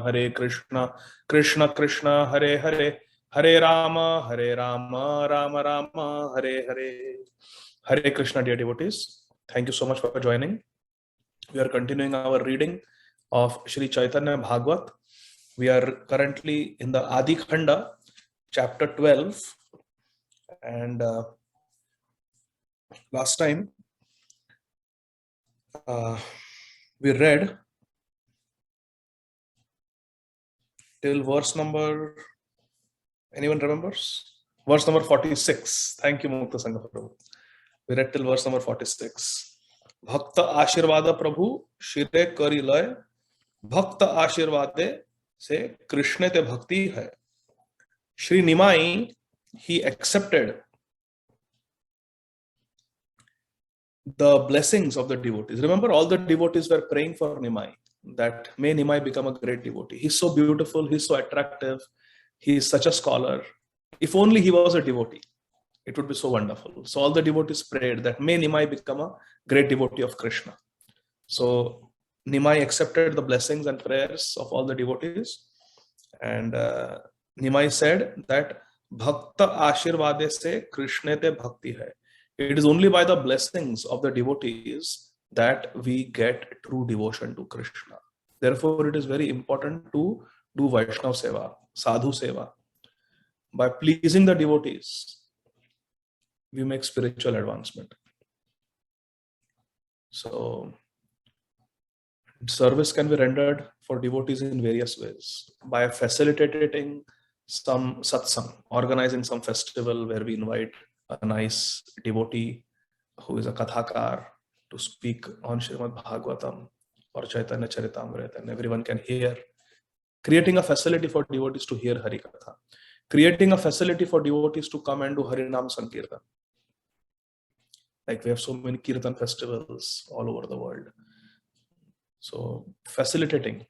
Hare Krishna, Krishna Krishna, Hare Hare, Hare Rama, Rama Rama, Hare Hare. Hare Krishna, dear devotees. Thank you so much for joining. We are continuing our reading of Śrī Caitanya Bhāgavata. We are currently in the Ādi Khaṇḍa, chapter 12. And last time we read till verse number, anyone remembers? Verse number 46. Thank you, Mukta Sangha Prabhu. We read till verse number 46. Bhakta Ashirvada Prabhu Shire Kari Lay Bhakta Ashirvade Se Krishna Te Bhakti Hai. Shri Nimai, he accepted the blessings of the devotees. Remember, all the devotees were praying for Nimai, that may Nimai become a great devotee. He's so beautiful, he's so attractive, he is such a scholar. If only he was a devotee, it would be so wonderful. So all the devotees prayed that may Nimai become a great devotee of Krishna. So Nimai accepted the blessings and prayers of all the devotees, and Nimai said that Bhakta Ashirvade Se Krishna Te Bhakti Hai. It is only by the blessings of the devotees that we get true devotion to Krishna. Therefore, it is very important to do Vaishnava Seva, Sadhu Seva. By pleasing the devotees, we make spiritual advancement. So, service can be rendered for devotees in various ways. By facilitating some satsang, organizing some festival where we invite a nice devotee who is a kathakar to speak on Srimad Bhagavatam or Chaitanya Charitamrita, and everyone can hear. Creating a facility for devotees to hear Hari Katha. Creating a facility for devotees to come and do Harinam Sankirtan. Like we have so many Kirtan festivals all over the world. So facilitating.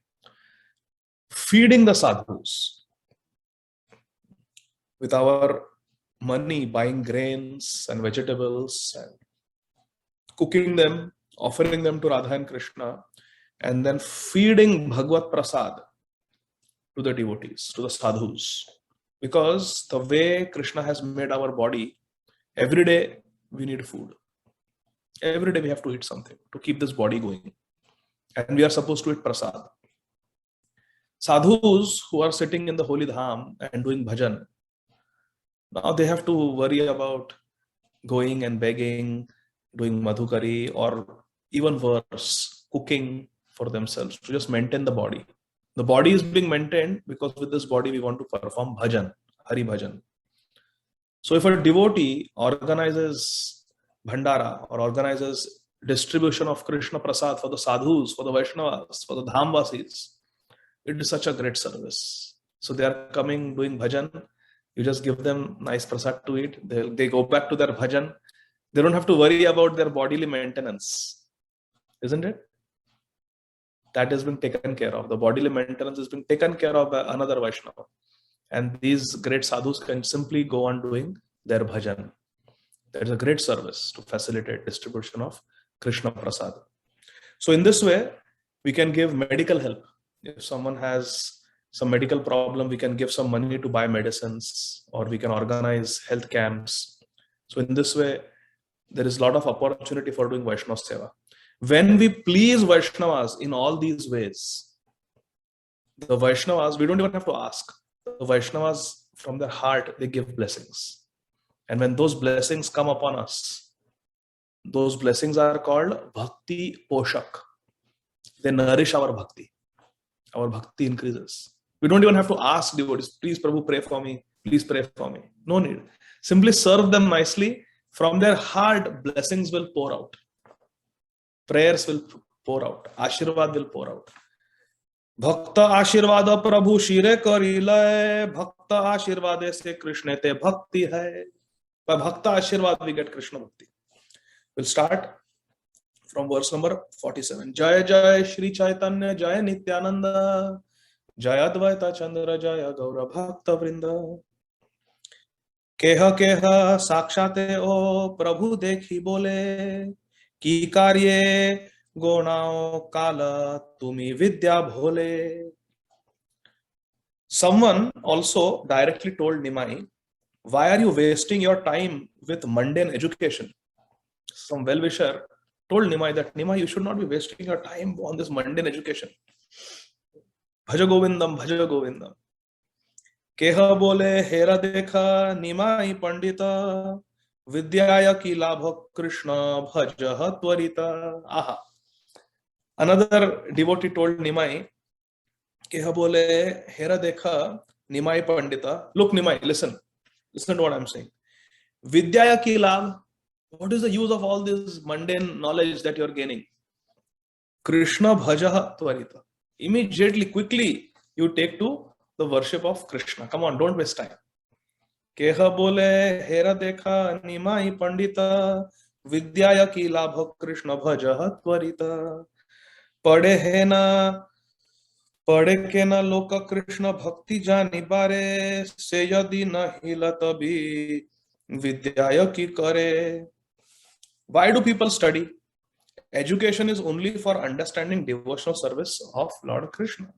Feeding the sadhus. With our money, buying grains and vegetables and cooking them, offering them to Radha and Krishna, and then feeding Bhagavad Prasad to the devotees, to the sadhus. Because the way Krishna has made our body, every day we need food. Every day we have to eat something to keep this body going. And we are supposed to eat prasad. Sadhus who are sitting in the holy dham and doing bhajan, now they have to worry about going and begging, doing madhukari, or even worse, cooking for themselves to just maintain the body. The body is being maintained because with this body we want to perform bhajan, Hari bhajan. So if a devotee organizes bhandara or organizes distribution of Krishna Prasad for the sadhus, for the Vaishnavas, for the Dhamvasis, it is such a great service. So they are coming doing bhajan. You just give them nice prasad to eat. They go back to their bhajan. They don't have to worry about their bodily maintenance. Isn't it? That has been taken care of. The bodily maintenance has been taken care of by another Vaishnava. And these great sadhus can simply go on doing their bhajan. There is a great service to facilitate distribution of Krishna Prasad. So in this way, we can give medical help. If someone has some medical problem, we can give some money to buy medicines, or we can organize health camps. So in this way, there is a lot of opportunity for doing Vaishnava Seva. When we please Vaishnavas in all these ways, the Vaishnavas, we don't even have to ask. The Vaishnavas from their heart, they give blessings. And when those blessings come upon us, those blessings are called Bhakti Poshak. They nourish our bhakti. Our bhakti increases. We don't even have to ask devotees, please Prabhu pray for me, please pray for me. No need. Simply serve them nicely. From their heart, blessings will pour out. Prayers will pour out. Ashirvad will pour out. Bhakta Ashirvada Prabhu Shire Kari Lay Bhakta Ashirvade Se Krishna Te Bhakti Hai. By Bhakta Ashirvad we get Krishna Bhakti. We'll start from verse number 47. Jaya Jaya Śrī Caitanya Jaya Nityananda Jaya Advaita Chandra Jaya Gaura Bhakta Vrinda. केह केह साक्षाते ओ प्रभु देखी बोले की कार्ये गोणाओ काल तुमी विद्या भोले. Someone also directly told Nimai, why are you wasting your time with mundane education? Some well-wisher told Nimai that, Nimai, you should not be wasting your time on this mundane education. Bhaja Govindam, Bhaja Govindam. Keha bole, hera dekha, Nimai Pandita, Vidyaya ki labha Krishna, bhajaha tvarita. Aha. Another devotee told Nimai, Keha bole, hera dekha, Nimai Pandita. Look, Nimai, listen. Listen to what I'm saying. Vidyaya ki labh. What is the use of all this mundane knowledge that you're gaining? Krishna bhajaha tvarita. Immediately, quickly, you take to the worship of Krishna. Come on, don't waste time. Keha bole, hera dekha, nimai pandita, vidyaya ki labha Krishna bhajaha tvarita. Pade hai na, pade ke na loka Krishna bhakti jani bare, se yadi nahi latabi, vidyaya ki kare. Why do people study? Education is only for understanding devotional service of Lord Krishna.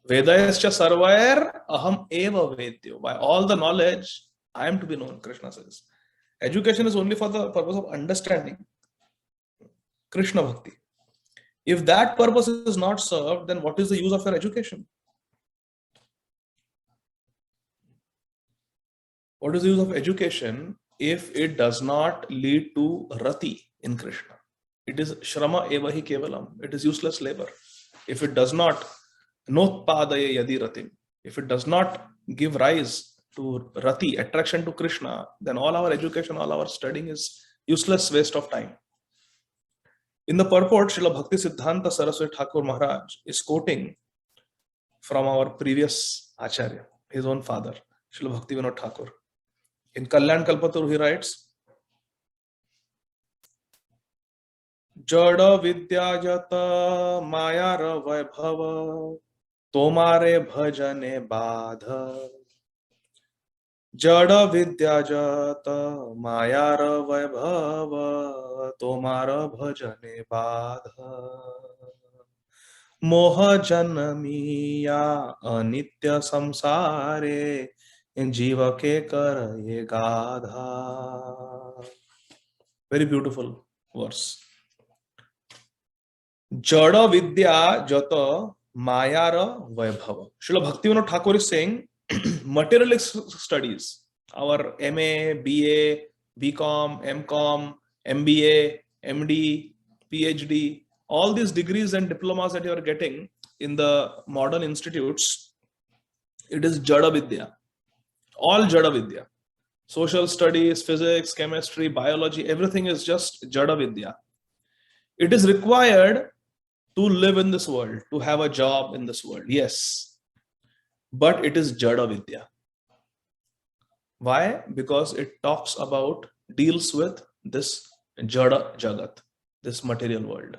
Vedayascha sarvair aham eva vedyo. By all the knowledge, I am to be known, Krishna says. Education is only for the purpose of understanding Krishna bhakti. If that purpose is not served, then what is the use of your education? What is the use of education if it does not lead to rati in Krishna? It is shrama evahi kevalam. It is useless labor. If it does not notpadaye yadi ratim, if it does not give rise to rati, attraction to Krishna, then all our education, all our studying is useless waste of time. In the purport, Srila Bhakti Siddhanta Saraswati Thakur Maharaj is quoting from our previous Acharya, his own father, Srila Bhakti Vinod Thakur. In Kalyan Kalpataru, he writes, जड़ विद्या जत मायार वैभव तोमारे भजने बाध. जड़ विद्या जत मायार वैभव तोमार भजने बाध. मोह जन्मिया अनित्य संसारे जीव के कर ये गाधा. Very beautiful verse. Jada Vidya Jata Mayara Vaibhava. Srila Bhaktivinoda Thakur is saying materialist studies, our MA, BA, BCom, MCom, MBA, MD, PhD, all these degrees and diplomas that you are getting in the modern institutes, it is Jada Vidya. All Jada Vidya. Social studies, physics, chemistry, biology, everything is just Jada Vidya. It is required to live in this world, to have a job in this world, yes. But it is Jada Vidya. Why? Because it talks about, deals with this Jada Jagat, this material world.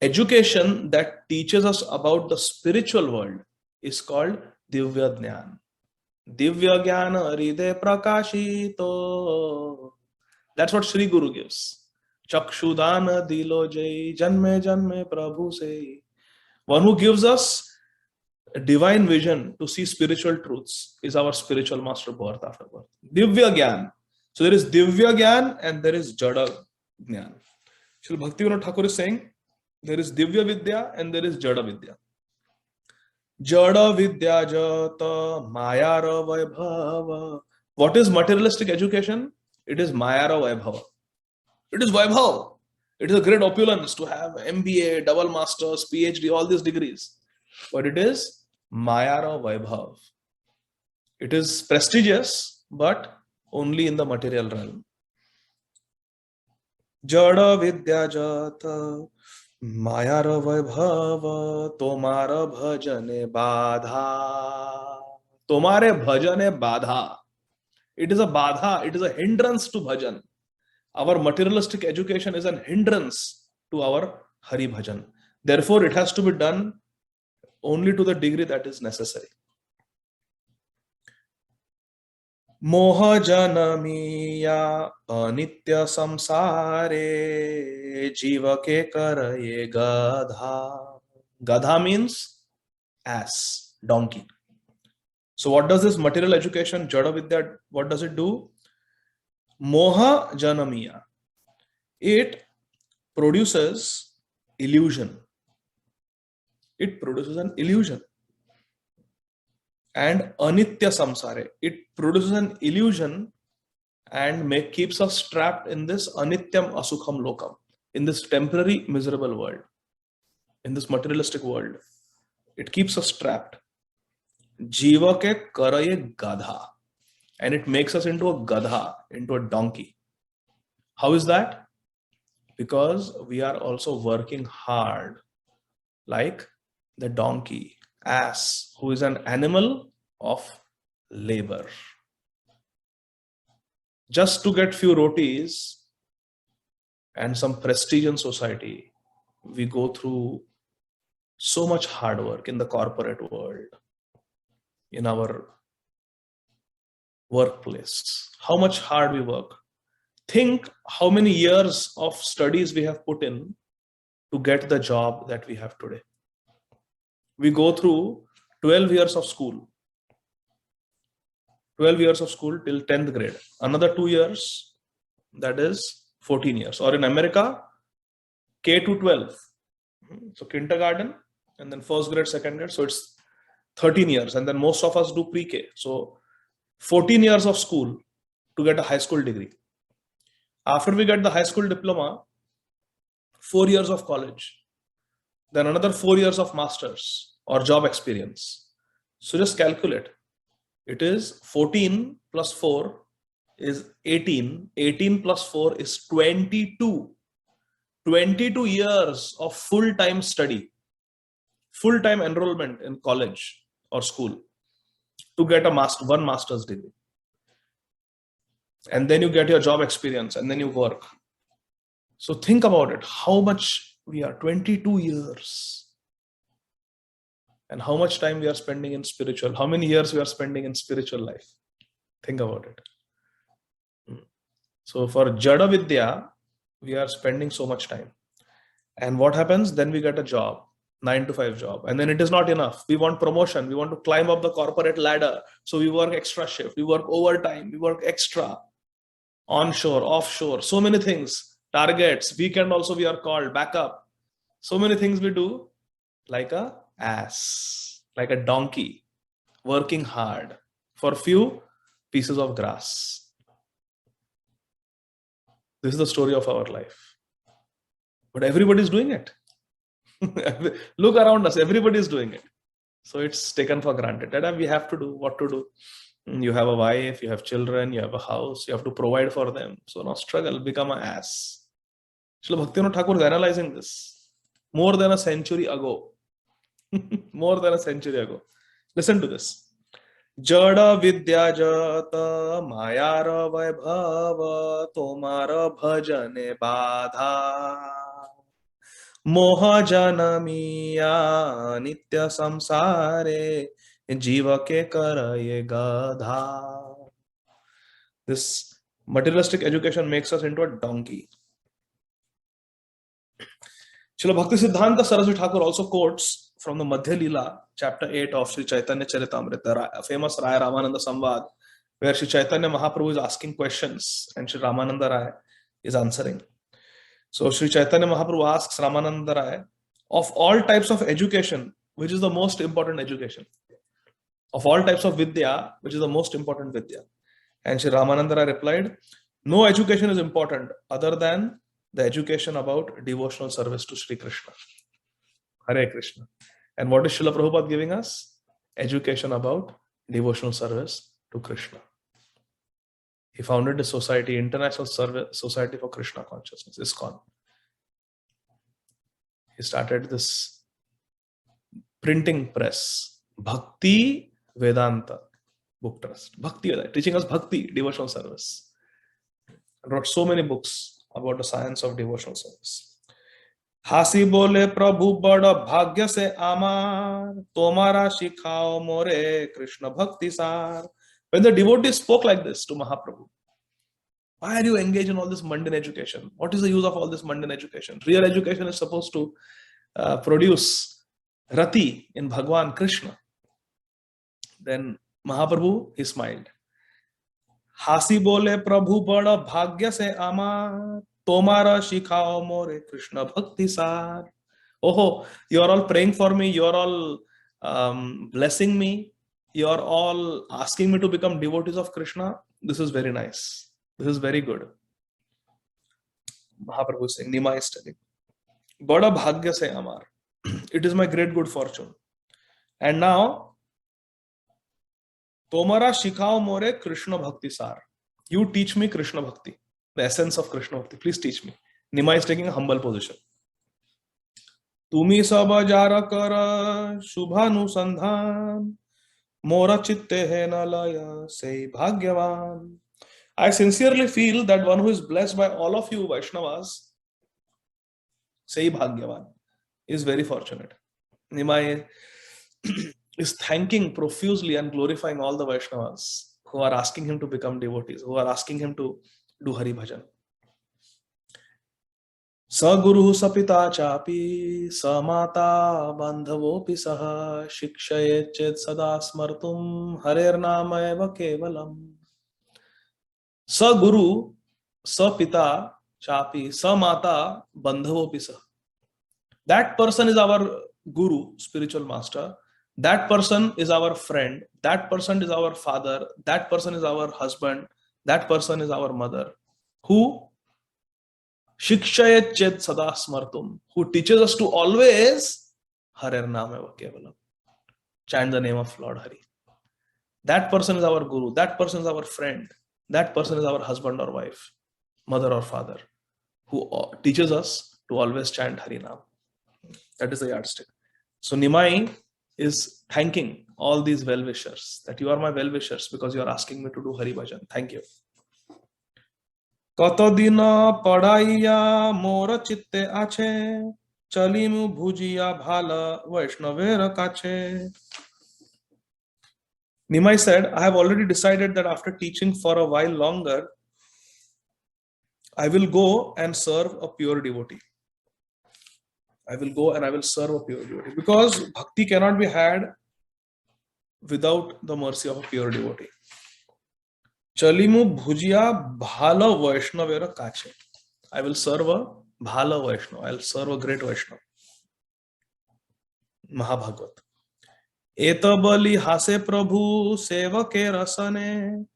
Education that teaches us about the spiritual world is called Divya Jnana. Divya Jnana Hriday Prakashito. That's what Sri Guru gives. Chakshudana dilo jai janme janme prabhu se. One who gives us a divine vision to see spiritual truths is our spiritual master birth after birth. Divya Gyan. So there is Divya Gyan and there is Jada Gyan. Srila Bhaktivinoda Thakur is saying there is Divya Vidya and there is Jada Vidya. Jada Vidya Jata Mayara Vaibhava. What is materialistic education? It is Mayara Vaibhava. It is Vaibhav. It is a great opulence to have MBA, double masters, PhD, all these degrees. But it is Mayara Vaibhav. It is prestigious, but only in the material realm. Jada Vidya Jata Mayara Vaibhava Tomara Bhajane Badha. Tomare Bhajane Badha. It is a Badha. It is a hindrance to Bhajan. Our materialistic education is an hindrance to our Hari Bhajan. Therefore, it has to be done only to the degree that is necessary. Moha janamiya anitya samsare jiva ke karaye gadha. Gadha means ass, donkey. So what does this material education, Jada Vidya, what does it do? Moha janamiya. It produces illusion. It produces an illusion. And anitya samsare. It produces an illusion and keeps us trapped in this anityam asukham lokam, in this temporary miserable world, in this materialistic world. It keeps us trapped. Jiva ke karaye gadha. And it makes us into a gadha, into a donkey. How is that? Because we are also working hard, like the donkey, ass, who is an animal of labor. Just to get few rotis and some prestige in society, we go through so much hard work in the corporate world, in our workplace. How much hard we work. Think how many years of studies we have put in to get the job that we have today. We go through 12 years of school. 12 years of school till 10th grade. Another 2 years, that is 14 years. Or in America, K to 12. So kindergarten and then first grade, second grade. So it's 13 years. And then most of us do pre-K. So 14 years of school to get a high school degree. After we get the high school diploma, 4 years of college. Then another 4 years of masters or job experience. So just calculate. It is 14 plus 4 is 18. 18 plus 4 is 22. 22 years of full-time study, full-time enrollment in college or school to get a one master's degree. And then you get your job experience and then you work. So think about it. How much we are, 22 years. And how much time we are spending in spiritual, how many years we are spending in spiritual life. Think about it. So for Jada Vidya, we are spending so much time. And what happens? Then we get a job, 9 to 5 job. And then it is not enough. We want promotion. We want to climb up the corporate ladder. So we work extra shift. We work overtime. We work extra. Onshore, offshore, so many things. Targets, weekend also we are called, backup. So many things we do like a ass, like a donkey, working hard for few pieces of grass. This is the story of our life. But everybody is doing it. Look around us, everybody is doing it. So it's taken for granted that we have to do what to do. You have a wife, you have children, you have a house, you have to provide for them. So now struggle, become an ass. Srila Bhaktivinoda Thakur is analyzing this more than a century ago. More than a century ago. Listen to this. Jada vidya jata mayara vaibhava tomara bhajane badha moha janamiya nitya samsare jiva ke karaye gadha. This materialistic education makes us into a donkey. Srila Bhakti Siddhanta Saraswati Thakur also quotes from the Madhya Leela, chapter 8 of Śrī Caitanya Charitamrita, a famous Raya Ramananda Samvad, where Śrī Caitanya Mahaprabhu is asking questions and Śrī Ramananda Raya is answering. So Śrī Caitanya Mahaprabhu asks Ramananda Raya, of all types of education, which is the most important education? Of all types of Vidya, which is the most important Vidya? And Śrī Ramananda Raya replied, no education is important other than the education about devotional service to Sri Krishna. Hare Krishna. And what is Srila Prabhupada giving us? Education about devotional service to Krishna. He founded a society, International Society for Krishna Consciousness, ISKCON. He started this printing press, Bhakti Vedanta Book Trust. Bhakti Vedanta, teaching us Bhakti, devotional service. And wrote so many books about the science of devotional service. हासी बोले प्रभु बड़ा भाग्य से आमार तोमारा सिखाओ मोरे कृष्ण भक्ति सार When the devotee spoke like this to Mahaprabhu, why are you engaged in all this mundane education? What is the use of all this mundane education? Real education is supposed to produce rati in Bhagwan Krishna. Then Mahaprabhu, he smiled. Hasi bole Prabhu bada bhagya se amar, tomara shikhao more Krishna bhakti sar. Oh, you are all praying for me. You are all blessing me. You are all asking me to become devotees of Krishna. This is very nice. This is very good. Mahaprabhu is saying, Nima is telling, Bada bhagya se amar. It is my great good fortune. And now, Tomara shikhao more Krishna bhakti sar. You teach me Krishna bhakti, the essence of Krishna bhakti. Please teach me. Nima is taking a humble position. Tumi sab jara kara shubhanusandhan, mora chitte hai nalaya sei bhagyavan. I sincerely feel that one who is blessed by all of you Vaishnavas, sei bhagyavan, is very fortunate. Nimai is thanking profusely and glorifying all the Vaishnavas who are asking him to become devotees, who are asking him to do Hari Bhajan. Sa Guru sa Pita chapi, sa Mata bandhavopi saha, shikshaye chet sada smartum, Harer nama eva kevalam. Sa Guru, sa Pita chapi, sa Mata bandhavopi saha. That person is our Guru, spiritual master. That person is our friend. That person is our father. That person is our husband. That person is our mother. Who? Shikshayat chet sada smartum. Who teaches us to always Harer Nameva Kevalam. Chant the name of Lord Hari. That person is our Guru. That person is our friend. That person is our husband or wife, mother or father, who teaches us to always chant Hari Nam. That is the yardstick. So Nimai is thanking all these well-wishers, that you are my well-wishers because you are asking me to do Hari Bhajan. Thank you. Kato dina padaiya mora chitte ache, chalimu bhujiya bhala Vaishnavera kache. Nimai said, I have already decided that after teaching for a while longer, I will go and serve a pure devotee. I will go and I will serve a pure devotee. Because bhakti cannot be had without the mercy of a pure devotee. Chalimu bhujiya bhala Vaishnavera kache. I will serve a bhala Vaishnava. I will serve a great Vaishnava. Mahabhagavat. Eta bali hase prabhu sevake rasane,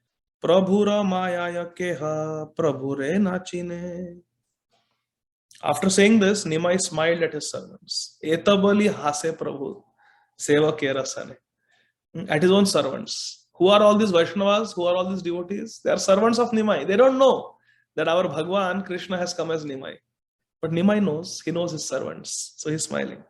prabhura mayaya keha prabhure nachine. After saying this, Nimai smiled at his servants. Eta bali hase prabhu sevake rasane. At his own servants. Who are all these Vaishnavas? Who are all these devotees? They are servants of Nimai. They don't know that our Bhagwan Krishna has come as Nimai. But Nimai knows. He knows his servants. So he's smiling.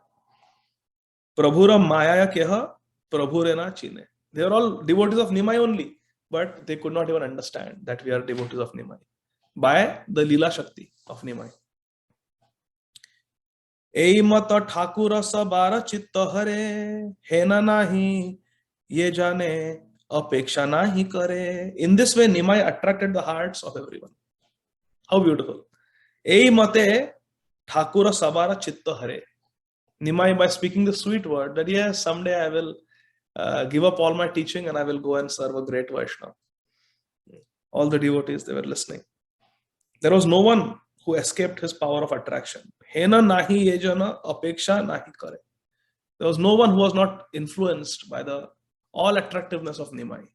Prabhura mayaya keha prabhure nachine. They are all devotees of Nimai only. But they could not even understand that we are devotees of Nimai. By the Leela Shakti of Nimai. Ei mata Thakura sabara chitta hare, hena nahi, ye jane, apeksha nahi kare. In this way, Nimai attracted the hearts of everyone. How beautiful. Ei mate Thakura sabara chitta hare. Nimai, by speaking the sweet word, that yes, someday I will give up all my teaching and I will go and serve a great Vaishnava. All the devotees, they were listening. There was no one who escaped his power of attraction. Hena nahi yejana apeksha nahi kare. There was no one who was not influenced by the all attractiveness of Nimai.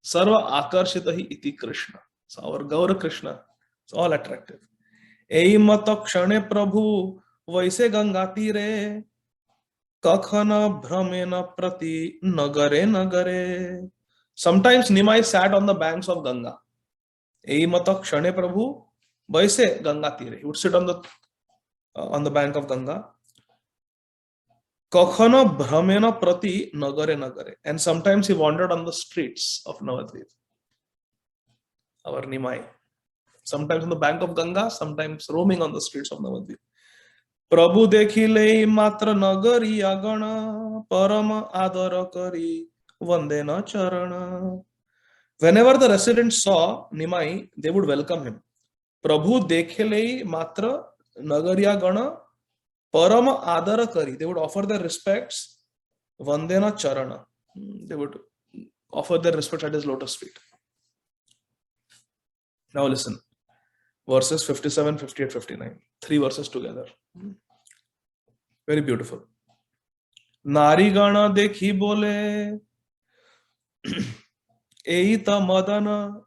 Sarva akarshitahi iti Krishna. So our Gaura Krishna is all attractive. Ei mata kshane prabhu vaise ganga tire, kakhana bhramena prati nagare nagare. Sometimes Nimai sat on the banks of Ganga. Ei mata kshane prabhu vaise ganga tire. He would sit on the bank of Ganga. Kakhana bhramena prati nagare nagare. And sometimes he wandered on the streets of Navadvip. Our Nimai. Sometimes on the bank of Ganga, sometimes roaming on the streets of Navadvip. Prabhu dekhile matra nagari agana, parama adara kari, vandena charana. Whenever the residents saw Nimai, they would welcome him. Prabhu dekhelei matra nagariya gana param adara kari. They would offer their respects. Vandena charana. They would offer their respects at his lotus feet. Now listen. Verses 57, 58, 59. 3 verses together. Very beautiful. Nari gana dekhi bole eita madana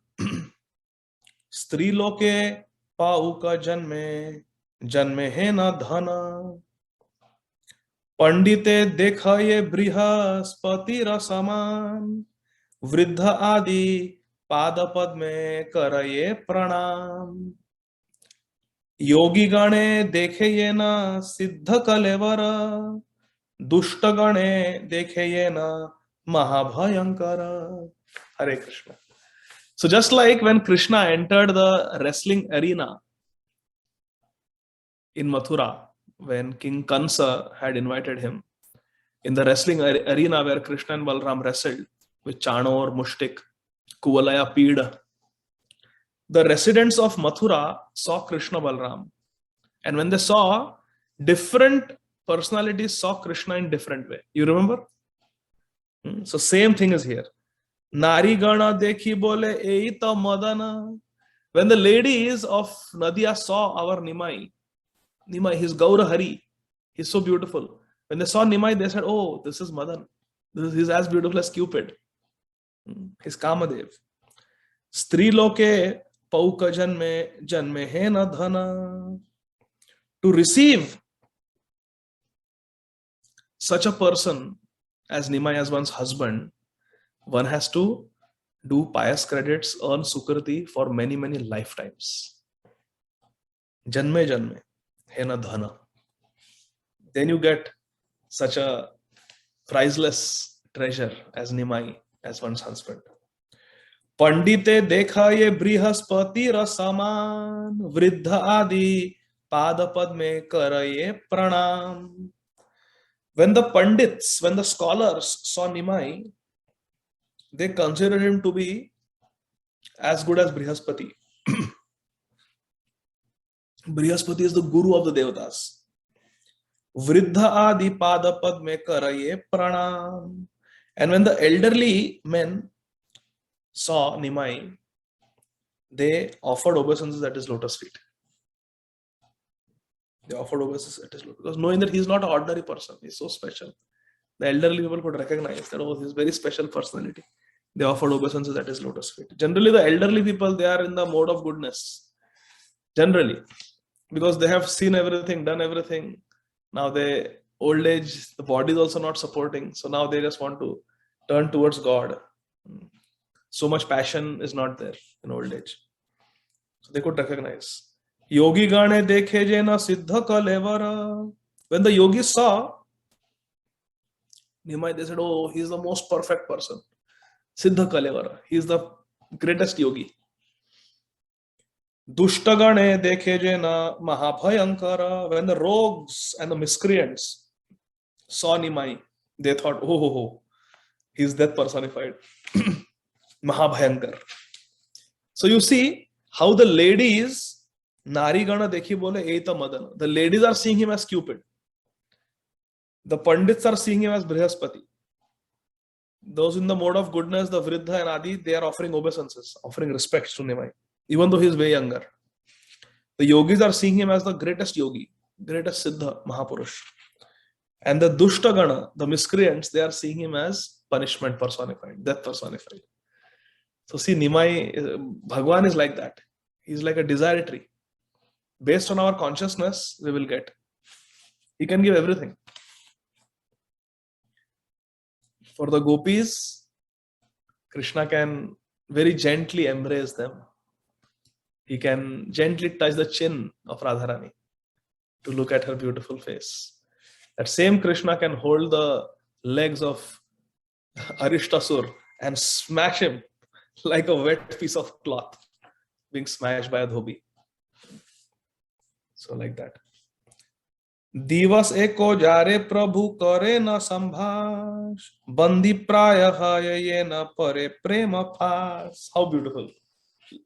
स्त्री लोके पाऊ का जन्मे है न धन पंडिते देखा ये बृहस्पति रसमान वृद्ध आदि पाद पद में करये प्रणाम योगी गणे देखे ये न सिद्ध कलेवर दुष्ट गणे देखे ये न महाभयंकर. Hare Krishna. So just like when Krishna entered the wrestling arena in Mathura, when King Kansa had invited him in the wrestling arena where Krishna and Balram wrestled with Chanor, Mushtik, Kuvalaya, Pida, the residents of Mathura saw Krishna Balram. And when they saw, different personalities saw Krishna in different way. You remember? So same thing is here. Nari gana dekhi bole eita madana. When the ladies of Nadia saw our Nimai, he's Gaura Hari, he's so beautiful. When they saw Nimai, they said, oh, this is Madan. He's as beautiful as Cupid. He's Kamadev. Stri loke pauka janme he na dhana. To receive such a person as Nimai as one's husband, one has to do pious credits, earn sukriti for many, many lifetimes. Janme he na dhana. Then you get such a priceless treasure as Nimai, as one's husband. Pandite dekha ye brihaspati rasaman vridha adi padapad me karaye pranam. When the Pandits, when the scholars saw Nimai, they considered him to be as good as Brihaspati. Brihaspati is the guru of the Devatas. Vridha adi padapad me karaye pranam. And when the elderly men saw Nimai, they offered obeisances at his lotus feet. They offered obeisances at his lotus feet. Because knowing that he is not an ordinary person, he is so special. The elderly people could recognize that, oh, he is a very special personality. They offered obeisances at his lotus feet. Generally, the elderly people, they are in the mode of goodness. Generally. Because they have seen everything, done everything. Now they, old age, the body is also not supporting. So now they just want to turn towards God. So much passion is not there in old age. So they could recognize. Yogi gane dekhe jena siddha kalevara. When the yogis saw Nimai, they said, oh, he is the most perfect person. Siddha Kalevara. He is the greatest yogi. Dushtagane dekhe jena mahabhayankara. When the rogues and the miscreants saw Nimai, they thought, oh, he is death personified. Mahabhayankar. So you see how the ladies, Nari gana dekhi bole eita madana. The ladies are seeing him as Cupid. The Pandits are seeing him as Brihaspati. Those in the mode of goodness, the Vridha and Adi, they are offering obeisances, offering respects to Nimai, even though he is way younger. The yogis are seeing him as the greatest yogi, greatest Siddha Mahapurush. And the Dushtagana, the miscreants, they are seeing him as punishment personified, death personified. So see, Nimai, Bhagwan is like that. He is like a desire tree. Based on our consciousness, we will get. He can give everything. For the gopis, Krishna can very gently embrace them. He can gently touch the chin of Radharani to look at her beautiful face. That same Krishna can hold the legs of Arishtasur and smash him like a wet piece of cloth being smashed by a dhobi. So like that. दिवस एको जारे प्रभु करे न संभाष बंदी प्राय ये न परे प्रेम फास. How beautiful.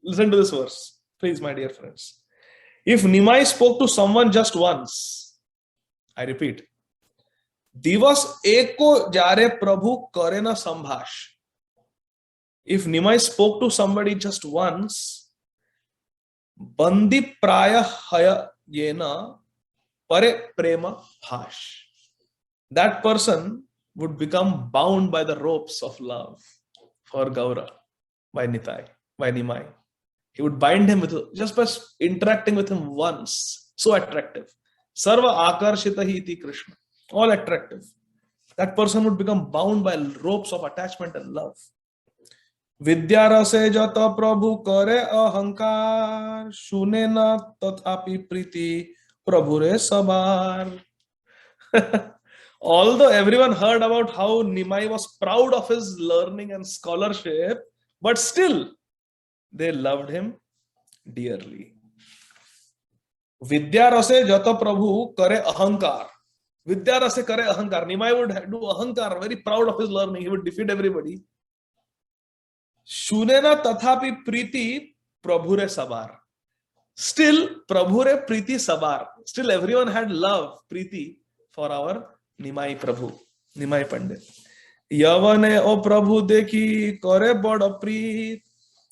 Listen to this verse, please, my dear friends. If Nimai spoke to someone just once, I repeat, दिवस एको जारे प्रभु करे न संभाष. If Nimai spoke to somebody just once, bandi praya haya yena pare prema bhash. That person would become bound by the ropes of love for Gaura, by Nitai, by Nimai. He would bind him with just by interacting with him once. So attractive. Sarva akarshita hi iti Krishna. All attractive. That person would become bound by ropes of attachment and love. Vidya rase jata prabhu kare ahankar shune na tathapi priti prabhu re sabar. Although everyone heard about how Nimai was proud of his learning and scholarship, but still they loved him dearly. Vidya rase jata prabhu kare ahankar. Vidya rase kare ahankar. Nimai would do ahankar, very proud of his learning. He would defeat everybody. Shunena tathapi priti prabhure sabar. Still prabhure priti sabar. Still everyone had love, priti for our Nimai Prabhu, Nimai Pandit. Yavane o Prabhu dekhi kare bada preet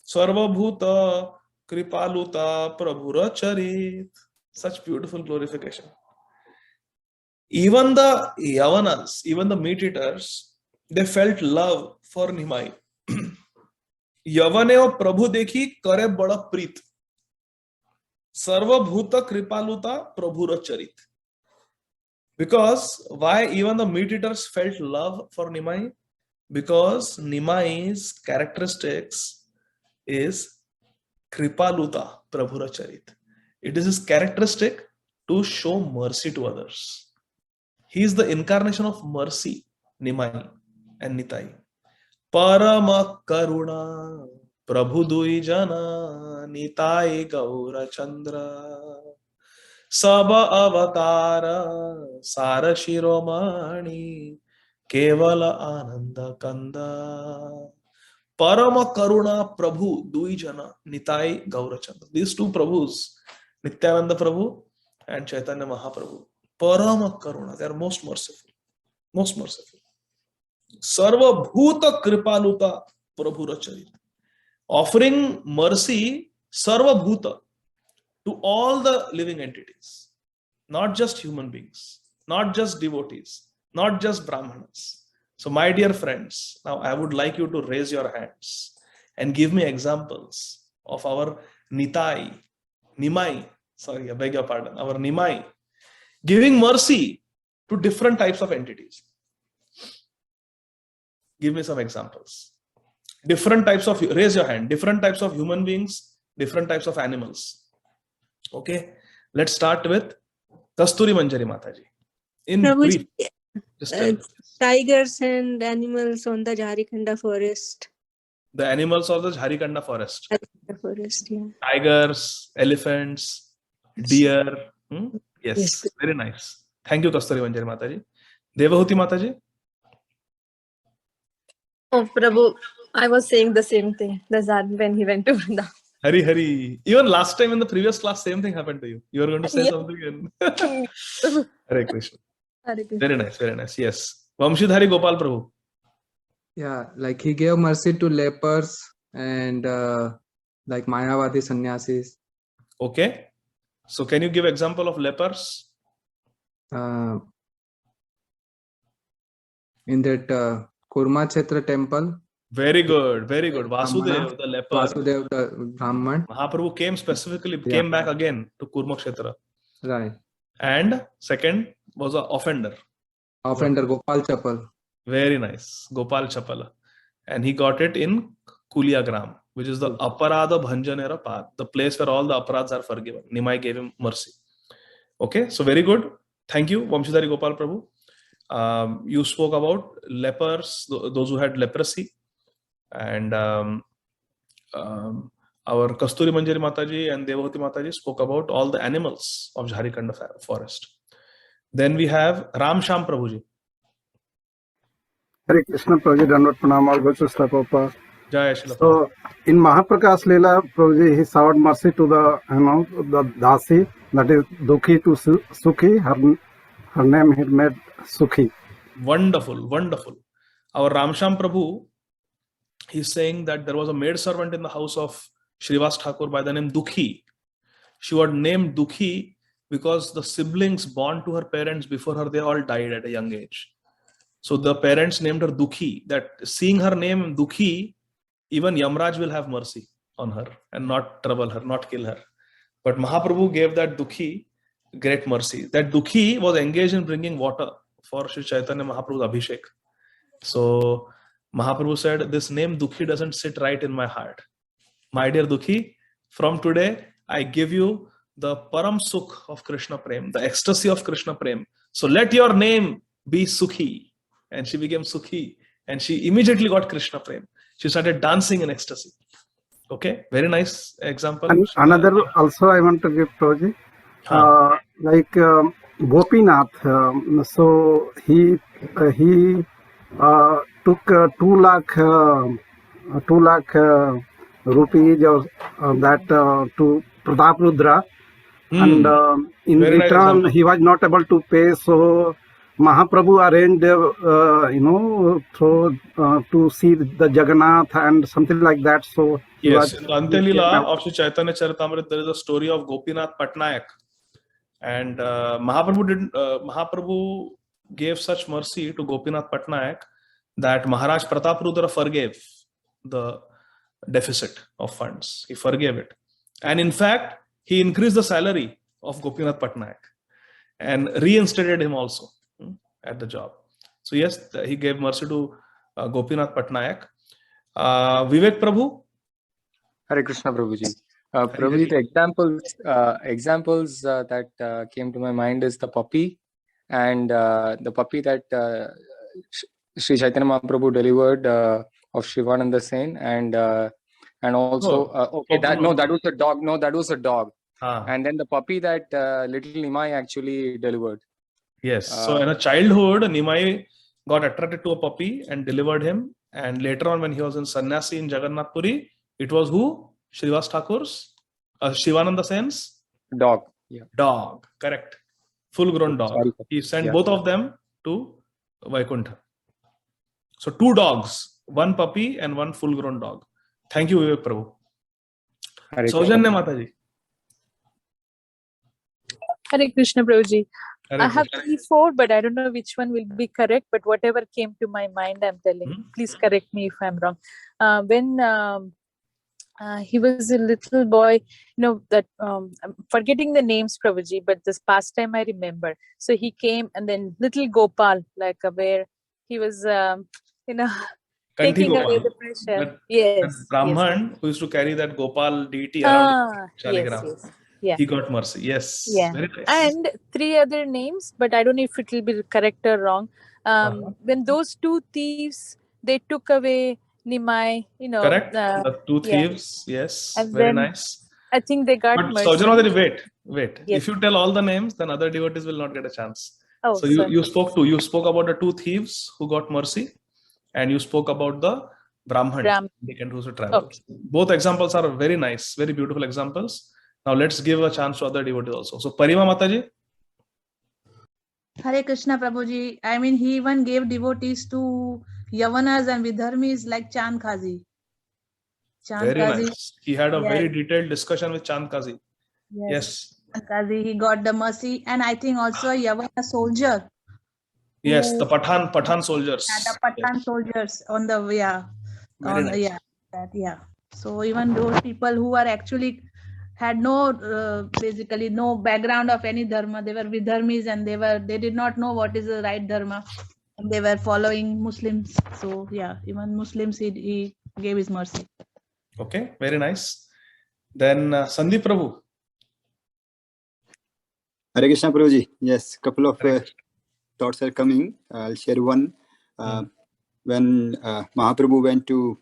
sarvabhuta kripaluta prabhura charit. Such beautiful glorification. Even the Yavanas, even the meat eaters, they felt love for Nimai. Yavane o Prabhu dekhi kare bada preet sarvabhuta kripaluta prabhura charit. Because why even the meat eaters felt love for Nimai? Because Nimai's characteristics is kripaluta prabhura charit. It is his characteristic to show mercy to others. He is the incarnation of mercy, Nimai and Nitai. Parama karuna prabhu dui jana Nitai gaura chandra. Saba avatara sara shiromani kevala ananda kanda. Parama karuna prabhu dui jana Nitai gaura chandra. These two prabhus, Nityananda Prabhu and Chaitanya Mahaprabhu, Parama karuna, they are most merciful, most merciful. Sarva bhuta kripaluta prabhura charit, offering mercy sarva bhuta to all the living entities, not just human beings, not just devotees, not just brahmanas. So my dear friends, now I would like you to raise your hands and give me examples of our Nimai, sorry, I beg your pardon, our Nimai, giving mercy to different types of entities. Give me some examples. Different types of, raise your hand, different types of human beings, different types of animals. Okay, let's start with Kasturi Manjari Mataji. In brief, tigers and animals on the Ādi Khaṇḍa forest. The animals of the Ādi Khaṇḍa forest. Yeah. Tigers, elephants, deer. Yes, very nice. Thank you, Kasturi Manjari Mataji. Devahuti Mataji. Oh, Prabhu, I was saying the same thing. When he went to Vrindavan. Hari. Even last time in the previous class, same thing happened to you. You were going to say something. And Hare Krishna. Very nice, very nice. Yes. Vamshidhari Gopal Prabhu. Yeah, like he gave mercy to lepers and like Mayavadi sannyasis. Okay. So can you give example of lepers? In that Kurma Kshetra temple. Very good, very good. Vasudev, the leper. Vasudev, the Brahman. Mahaprabhu came specifically, came back again to Kurma Kshetra. Right. And second was an offender. Offender, Gopal Chapal. Very nice. Gopal Chapala. And he got it in Kuliagram, which is the Aparada Bhanjanera path, the place where all the aparads are forgiven. Nimai gave him mercy. Okay, so very good. Thank you, Vamshidhari Gopal Prabhu. You spoke about lepers, those who had leprosy. And our Kasturi Manjari Mataji and Devahuti Mataji spoke about all the animals of Ādi Khaṇḍa forest. Then we have Ram Sham Prabhuji. Hare Krishna Prabhuji, Dandavat Pranam, all good to Prabhupada. Jai Srila Prabhupada. So in Mahaprakash Leela, Prabhuji, he showed mercy to the the Dasi, that is Dukhi to Sukhi. Her name he made Sukhi. Wonderful, wonderful. Our Ramsham Prabhu, he's saying that there was a maid servant in the house of Shrivas Thakur by the name Dukhi. She was named Dukhi because the siblings born to her parents before her, they all died at a young age. So the parents named her Dukhi, that seeing her name Dukhi, even Yamraj will have mercy on her and not trouble her, not kill her. But Mahaprabhu gave that Dukhi great mercy. That Dukhi was engaged in bringing water for Śrī Caitanya Mahaprabhu's Abhishek. So Mahaprabhu said, this name Dukhi doesn't sit right in my heart. My dear Dukhi, from today, I give you the Param Sukh of Krishna Prem, the ecstasy of Krishna Prem. So let your name be Sukhi. And she became Sukhi. And she immediately got Krishna Prem. She started dancing in ecstasy. Okay, very nice example. And another also I want to give Prabhuji. Like Gopinath, so he took 2 lakh rupees or that to Pratap Rudra, and in Very nice return example. he was not able to pay, so Mahaprabhu arranged to see the Jagannath and something like that. So yes, in the Antyalila of Śrī Caitanya Charitamrita, there is a story of Gopinath Patnaik. And Mahaprabhu gave such mercy to Gopinath Patnaik that Maharaj Pratap Rudra forgave the deficit of funds. He forgave it. And in fact, he increased the salary of Gopinath Patnaik and reinstated him also at the job. So yes, he gave mercy to Gopinath Patnaik. Vivek Prabhu? Hare Krishna Prabhuji. Prabhuji, the examples that came to my mind is the puppy, and the puppy that Śrī Caitanya Mahaprabhu delivered of Shivananda Sen, and also that was a dog. No, that was a dog. And then the puppy that little Nimai actually delivered. Yes. So in a childhood, Nimai got attracted to a puppy and delivered him. And later on, when he was in Sannyasi in Jagannath Puri, it was who? Shrivas Thakur's? Shivananda Sen's? Dog. Yeah. Dog. Correct. Full-grown dog. Sorry. He sent both of them to Vaikuntha. So 2 dogs, 1 puppy and 1 full-grown dog. Thank you, Vivek Prabhu. Saujanya Mataji. Hare Krishna Prabhuji. Hare I have Krishna. 3-4, but I don't know which one will be correct. But whatever came to my mind, I'm telling. Please correct me if I'm wrong. When he was a little boy, that I'm forgetting the names, Prabhuji, but this past time I remember. So he came, and then little Gopal, like where he was, taking away the pressure. That Brahman who used to carry that Gopal deity around Shaligram. Yes. Yeah. He got mercy. Yes. Yeah. Very nice. And 3 other names, but I don't know if it will be correct or wrong. When those 2 thieves, they took away Nimai, Correct. The 2 thieves. Yes. And very then nice. I think they got But mercy. Saujanya, wait. Yes. If you tell all the names, then other devotees will not get a chance. Oh, so you spoke about the 2 thieves who got mercy, and you spoke about the Brahman who travel. Okay. Both examples are very nice, very beautiful examples. Now let's give a chance to other devotees also. So Parima Mataji. Hare Krishna Prabhuji. I mean, he even gave devotees to Yavanas and Vidharmis like Chand Kazi. Very nice. He had a very detailed discussion with Chand Kazi. Yes. Chand Kazi, he got the mercy, and I think also a Yavana soldier. Yes, the Pathan soldiers. The Pathan soldiers on the So even those people who are actually had basically no background of any dharma, they were Vidharmis, and they did not know what is the right dharma, and they were following Muslims. So even Muslims he gave his mercy. Okay, very nice. Then Sandeep Prabhu. Hare Krishna Prabhuji. Yes, couple of thoughts are coming. I'll share one. When Mahaprabhu went to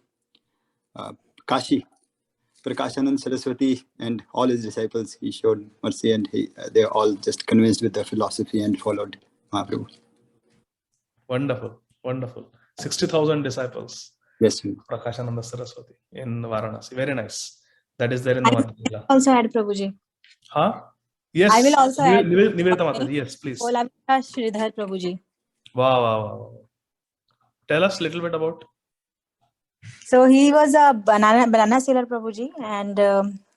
Kashi, Prakashanand Saraswati and all his disciples, he showed mercy, and they all just convinced with the philosophy and followed Mahaprabhu. Wonderful, wonderful. 60,000 disciples. Yes. Prakashananda Saraswati in Varanasi. Very nice. That is there in the Madhya. Also add Prabhuji. Huh? Yes. I will also add. Nivedita Mataji. Yes, please. Hola Sridhar Prabhuji. Wow. Tell us a little bit about. So he was a banana seller, Prabhuji, and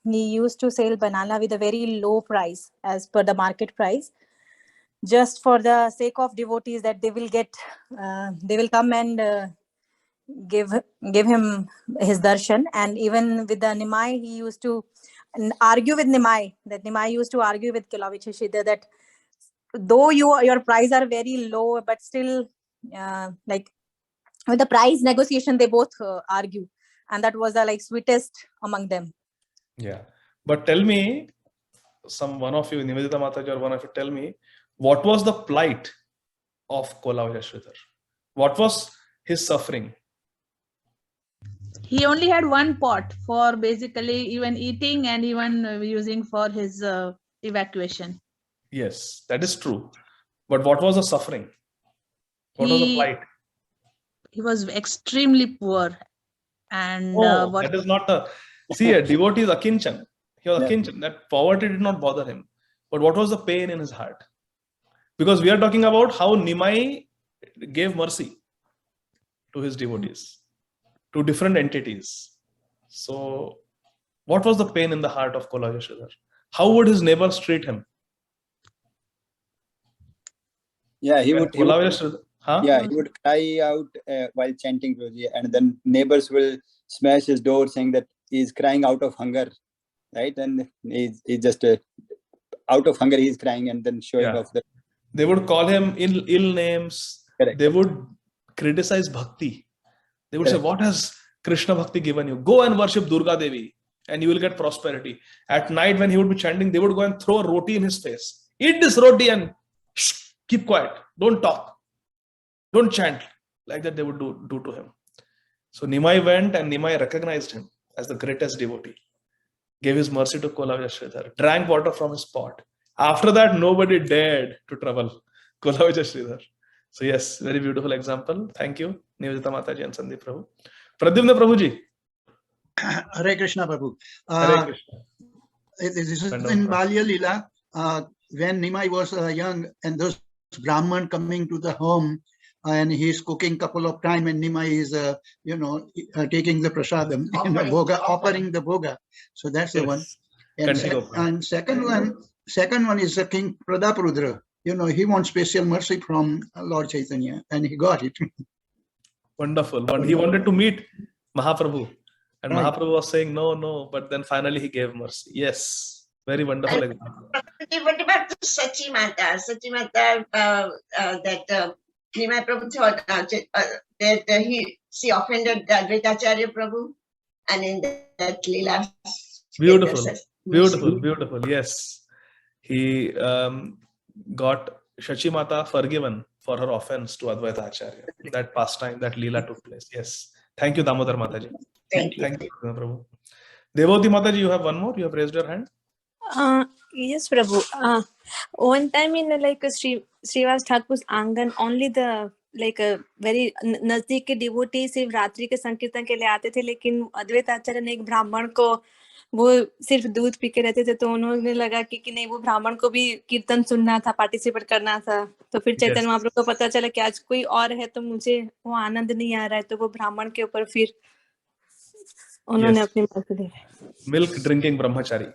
he used to sell banana with a very low price as per the market price, just for the sake of devotees that they will get, they will come and give him his darshan. And even with the Nimai, he used to argue with Nimai. That Nimai used to argue with Kilavich that though your price are very low, but still like with the price negotiation, they both argue, and that was the like sweetest among them. Yeah, but tell me, one of you, Nivedita Mataji, or one of you, tell me, what was the plight of Kolavya Sridhar? What was his suffering? He only had one pot for basically even eating and even using for his evacuation. Yes, that is true. But what was the suffering? What was the plight? He was extremely poor, and that is not the. See, a devotee is akinchan. He was akinchan. That poverty did not bother him. But what was the pain in his heart? Because we are talking about how Nimai gave mercy to his devotees, to different entities. So, what was the pain in the heart of Kolavya Sridhar? How would his neighbors treat him? Yeah, he would. Huh? Yeah, he would cry out while chanting Prabhuji, and then neighbors will smash his door saying that he's crying out of hunger, right? And he's just out of hunger, he's crying, and then showing off the. They would call him ill names. Correct. They would criticize bhakti. They would say, "What has Krishna bhakti given you? Go and worship Durga Devi, and you will get prosperity." At night, when he would be chanting, they would go and throw a roti in his face. Eat this roti and keep quiet. Don't talk. Don't chant. Like that they would do to him. So Nimai went, and Nimai recognized him as the greatest devotee. Gave his mercy to Kolavya Sridhar. Drank water from his pot. After that, nobody dared to trouble Kolavya Sridhar. So yes, very beautiful example. Thank you, Nivedita Mataji and Sandeep Prabhu. Pradyumna Prabhuji. Hare Krishna Prabhu. Hare Krishna. This is in Balya Lila, when Nimai was young, and those Brahman coming to the home, and he's cooking couple of time, and Nimai is, taking the prasadam, offering the bhoga. So that's the one. And second one is the King Pradaprudra. He wants special mercy from Lord Chaitanya, and he got it. Wonderful. He wanted to meet Mahaprabhu, and Mahaprabhu was saying no, but then finally he gave mercy. Yes, very wonderful example. What about the Sachi Mata? Sachi Mata, that Nimai Prabhu thought that she offended Advaitacharya Prabhu, and in that Leela. Beautiful. Yes, he got Shachi Mata forgiven for her offense to Advaita Acharya. That pastime, that Leela took place. Yes. Thank you, Damodar Mataji. Thank you, Prabhu. Devoti Mataji, you have one more. You have raised your hand. Yes, Prabhu. One time in Srivas Thakur's Angan, only the very नजदीक के devotee सिर्फ रात्रि के संकीर्तन के लिए आते थे, लेकिन अद्वैत आचार्य ने एक ब्राह्मण को वो सिर्फ दूध पी के रहते थे, तो उन्होंने लगा कि नहीं, वो ब्राह्मण को भी कीर्तन सुनना था, पार्टिसिपेट करना था. तो फिर चैतन्य महाप्रभु को पता चला कि आज कोई और है, तो मुझे वो आनंद नहीं आ रहा है, तो वो ब्राह्मण के ऊपर फिर उन्होंने अपनी मर्जी दी. मिल्क ड्रिंकिंग ब्रह्मचारी,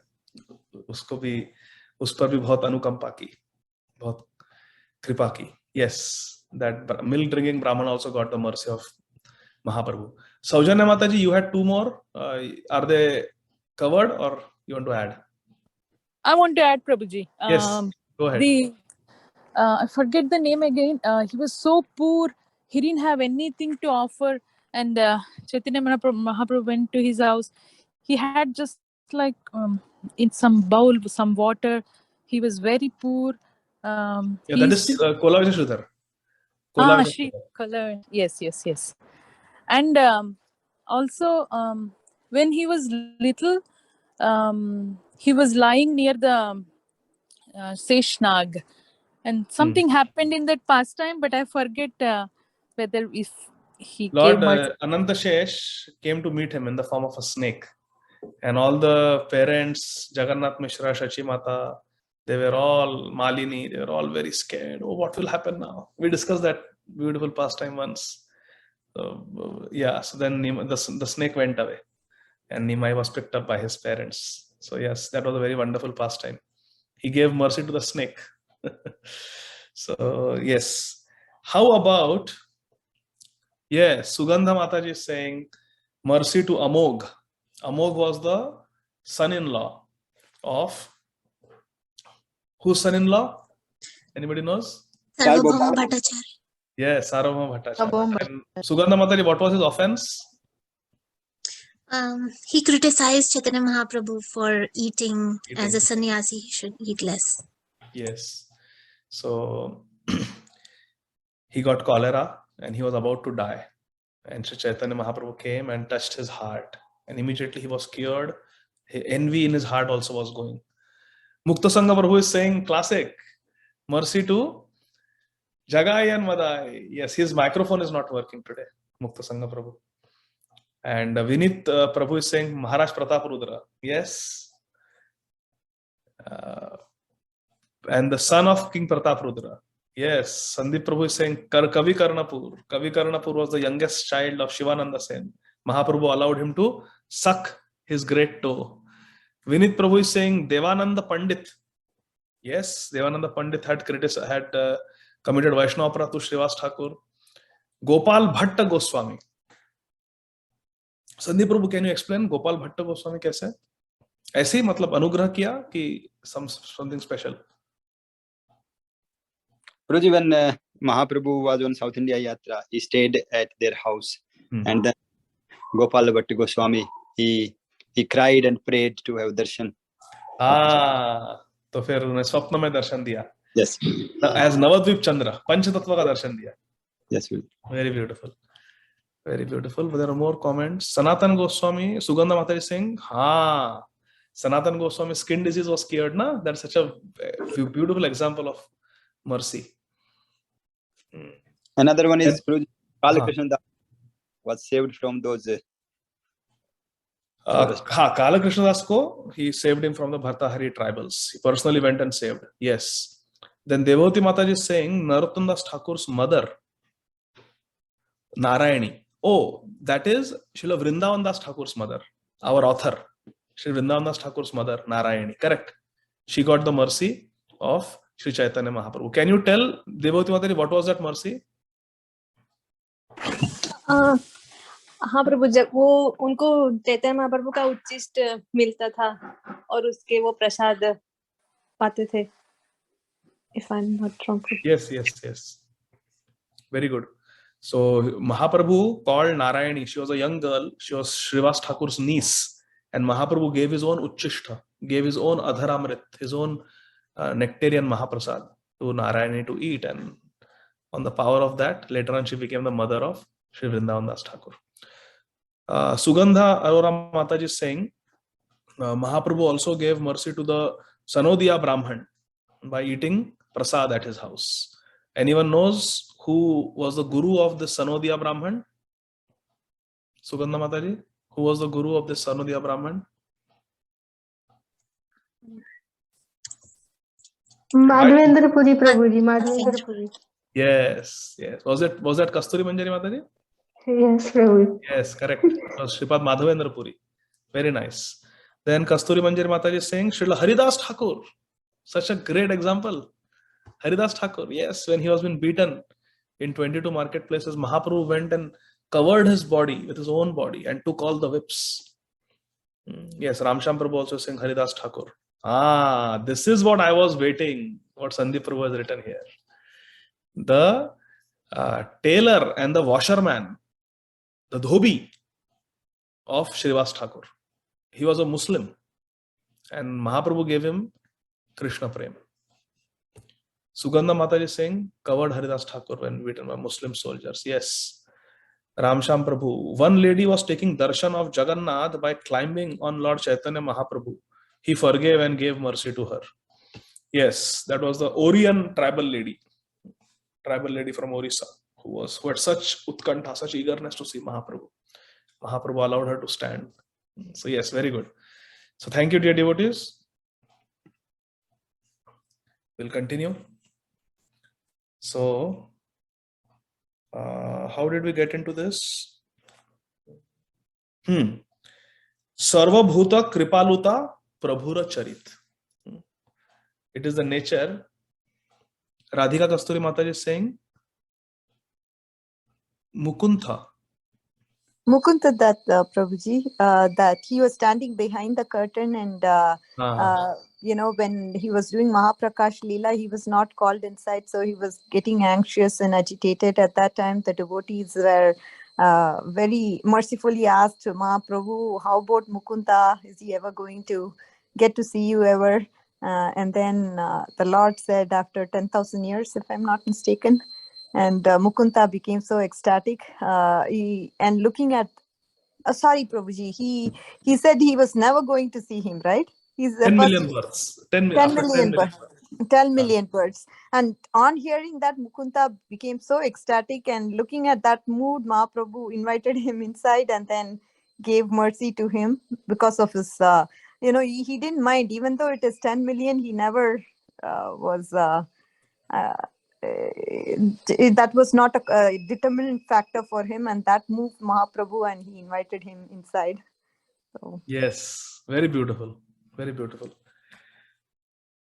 उस पर भी बहुत अनुकंपा की, बहुत कृपा की. Yes, that milk drinking Brahman also got the mercy of Mahaprabhu. Saujanya Mataji, you had two more. Are they covered, or you want to add? I want to add, Prabhuji. Yes, go ahead. I forget the name again. He was so poor, he didn't have anything to offer, and Chaitanya Mahaprabhu went to his house. He had just in some bowl some water. He was very poor. That is Kolavya Sridhar. Yes. And also when he was little, he was lying near the Seshnag, and something happened in that pastime, but I forget whether if he Lord gave mercy. Anantashesh came to meet him in the form of a snake. And all the parents, Jagannath Mishra, Shachi Mata, they were all, Malini, they were all very scared. Oh, what will happen now? We discussed that beautiful pastime once. So, yeah, so then the snake went away and Nimai was picked up by his parents. So yes, that was a very wonderful pastime. He gave mercy to the snake. So yes. How about, yes, Sugandha Mataji is saying, mercy to Amog. Amog was the son-in-law of, whose son-in-law? Anybody knows? Sarvabhauma Bhattacharya. Yes, Sarvabhauma Bhattacharya. And Sugandha Mataji, what was his offense? He criticized Chaitanya Mahaprabhu for eating. As a sannyasi, he should eat less. Yes. So he got cholera and he was about to die. And Śrī Caitanya Mahaprabhu came and touched his heart. And immediately he was cured. Envy in his heart also was going. Mukta Sangha Prabhu is saying, classic, mercy to Jagai and Madai. Yes, his microphone is not working today, Mukta Sangha Prabhu. And Vinit Prabhu is saying, Maharaj Pratap Rudra. Yes. And the son of King Pratap Rudra. Yes, Sandeep Prabhu is saying, Kavi Karnapur. Kavi Karnapur was the youngest child of Shivananda Sen. Mahaprabhu allowed him to suck his great toe. Vinit Prabhu is saying, Devananda Pandit. Yes, Devananda Pandit had committed Vaishnava Apara to Srivas Thakur. Gopal Bhatta Goswami. Sandeep Prabhu, can you explain Gopal Bhatta Goswami kaise? ऐसे ही मतलब अनुग्रह किया कि something special? Guruji, when Mahaprabhu was on South India Yatra, he stayed at their house. And then Gopal Bhatta Goswami, he cried and prayed to have darshan. तो फिर उन्हें स्वप्न में दर्शन दिया. Yes. As Navadvip Chandra, पंचतत्व का दर्शन दिया. Yes. Very beautiful. Very beautiful. There are more comments. Sanatan Goswami, Sugandha Mataji is saying, Sanatan Goswami's skin disease was cured, na? That's such a beautiful example of mercy. Another one is Kala Krishna Das was saved from those. Kala Krishna Das ko, he saved him from the Bhartahari tribals. He personally went and saved. Yes. Then Devoti Mataji is saying, Narottam Das Thakur's mother, Narayani. Oh, that is Srila Vrindavan Das Thakur's mother, our author. Sri Vrindavan Das Thakur's mother, Narayani. Correct. She got the mercy of Śrī Caitanya Mahaprabhu. Can you tell, Devoti Mataji, what was that mercy? हाँ प्रभु, जब वो उनको चैतन्य महाप्रभु का उच्चिष्ट मिलता था और उसके वो प्रसाद पाते थे. If I'm not wrong. Yes. Very good. So Mahaprabhu called Narayani. She was a young girl. She was Srivas Thakur's niece. And Mahaprabhu gave his own Uchishta, gave his own Adharamrit, his own nectarian Mahaprasad to Narayani to eat. And on the power of that, later on she became the mother of Sri Vrindavan Das Thakur. Sugandha Arora Mataji is saying, Mahaprabhu also gave mercy to the Sanodiya Brahman by eating prasad at his house. Anyone knows who was the guru of the Sanodiya Brahman? Sugandha Mataji, who was the guru of the Sanodiya Brahman? Madhavendra Puri Prabhuji, Madhavendra Puri. Yes. Was that Kasturi Manjari Mataji? Yes, Prabhuji. Yes, correct. It was Sripad Madhavendra Puri. Very nice. Then Kasturi Manjari Mataji is saying Srila Haridas Thakur. Such a great example. Haridas Thakur, yes, when he was been beaten in 22 marketplaces, Mahaprabhu went and covered his body with his own body and took all the whips. Yes, Ramsham Prabhu also saying Haridas Thakur. This is what I was waiting, what Sandeep Prabhu has written here. The tailor and the washerman, the dhobi of Srivas Thakur. He was a Muslim and Mahaprabhu gave him Krishna Prem. Sugandha Mataji is saying, covered Haridas Thakur when beaten by Muslim soldiers. Yes. Ramsham Prabhu. One lady was taking darshan of Jagannath by climbing on Lord Chaitanya Mahaprabhu. He forgave and gave mercy to her. Yes, that was the Orion tribal lady from Orissa, who had such utkantha, such eagerness to see Mahaprabhu. Mahaprabhu allowed her to stand. So yes, very good. So thank you, dear devotees. We'll continue. So, how did we get into this? Sarvabhuta Kripaluta Prabhura Charit. It is the nature. Radhika Kasturi Mataji is saying Mukunda that Prabhuji, that he was standing behind the curtain and when he was doing Mahaprakash Leela, he was not called inside, so he was getting anxious and agitated. At that time, the devotees were very mercifully asked Mahaprabhu, how about Mukunda? Is he ever going to get to see you ever? And then the Lord said, after 10,000 years, if I'm not mistaken, and Mukunda became so ecstatic. And looking at, sorry, Prabhuji, he said he was never going to see him, right? He's 10 million birds. 10 million birds. 10 million birds. And on hearing that, Mukunda became so ecstatic, and looking at that mood, Mahaprabhu invited him inside and then gave mercy to him because of his, he didn't mind, even though it is 10 million, he never was, that was not a determinant factor for him, and that moved Mahaprabhu and he invited him inside. So. Yes, very beautiful. Very beautiful.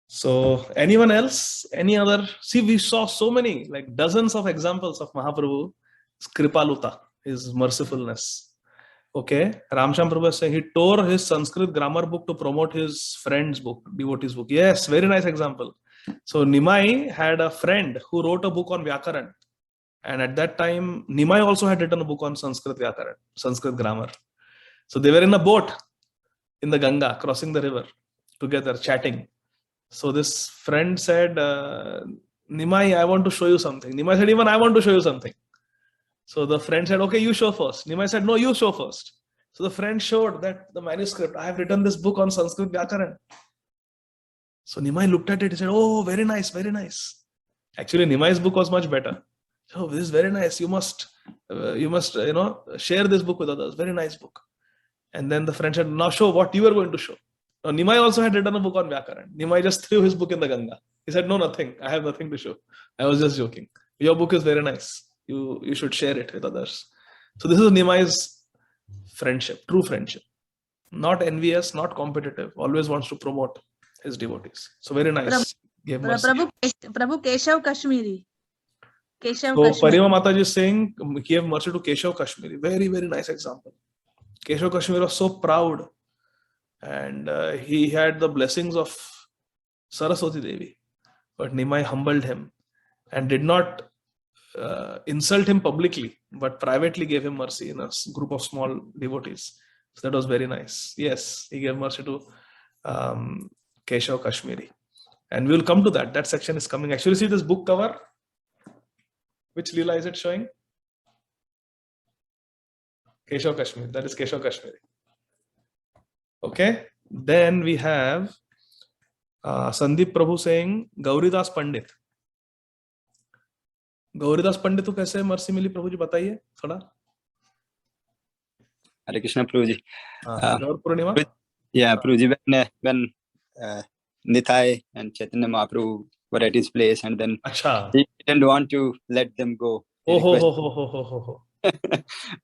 So anyone else? Any other? See, we saw so many, like dozens of examples of Mahaprabhu, Kripaluta, his mercifulness. Okay. Ramsham Prabhu is saying he tore his Sanskrit grammar book to promote his friend's book, devotee's book. Yes, very nice example. So Nimai had a friend who wrote a book on Vyakaran. And at that time, Nimai also had written a book on Sanskrit Vyakaran, Sanskrit grammar. So they were in a boat in the Ganga, crossing the river together, chatting. So this friend said, Nimai, I want to show you something. Nimai said, even I want to show you something. So the friend said, okay, you show first. Nimai said, no, you show first. So the friend showed that the manuscript, I have written this book on Sanskrit Vyakaran. So Nimai looked at it, he said, oh, very nice, very nice. Actually, Nimai's book was much better. Oh, this is very nice. You must, share this book with others. Very nice book. And then the friend said, now show what you are going to show. Now, Nimai also had written a book on Vyakaran. Nimai just threw his book in the Ganga. He said, no, nothing. I have nothing to show. I was just joking. Your book is very nice. You should share it with others. So this is Nimai's friendship, true friendship. Not envious, not competitive. Always wants to promote his devotees. So very nice. Prabhu Keshav Kashmiri. So Parima Mataji is saying, gave mercy to Keshav Kashmiri. Very, very nice example. Keshav Kashmiri was so proud. And he had the blessings of Saraswati Devi. But Nimai humbled him and did not insult him publicly, but privately gave him mercy in a group of small devotees. So that was very nice. Yes, he gave mercy to Keshav Kashmiri. And we will come to that. That section is coming. Actually, see this book cover. Which Leela is it showing? Keshav Kashmiri. That is Keshav Kashmiri. Okay. Then we have Sandeep Prabhu saying Gauridas Pandit. Gauridas Pandit को कैसे mercy मिली प्रभु जी बताइए थोड़ा. Hare Krishna Prabhuji. Gaur Purnima. Yeah, Prabhuji, when Nitai and Chaitanya Mahaprabhu were at his place, and then he didn't want to let them go.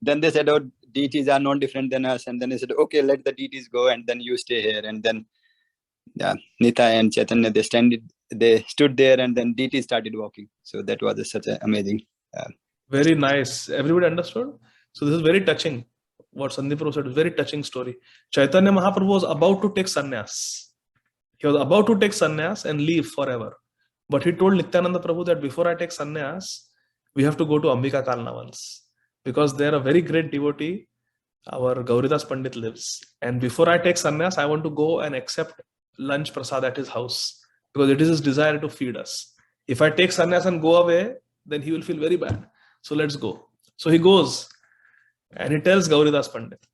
Then they said, oh, deities are not different than us. And then he said, okay, let the deities go and then you stay here. And then Nitai and Chaitanya, they stood there, and then deities started walking. So that was such an amazing. Very nice. Everybody understood? So this is very touching. What Sandeep Prabhu said is very touching story. Chaitanya Mahaprabhu was about to take sannyas. He was about to take sannyas and leave forever. But he told Nityananda Prabhu that before I take sannyas, we have to go to Ambika Kalna once. Because there a very great devotee, our Gauridas Pandit lives. And before I take sannyas, I want to go and accept lunch prasad at his house. Because it is his desire to feed us. If I take sannyas and go away, then he will feel very bad. So let's go. So he goes. And he tells Gauridas Pandit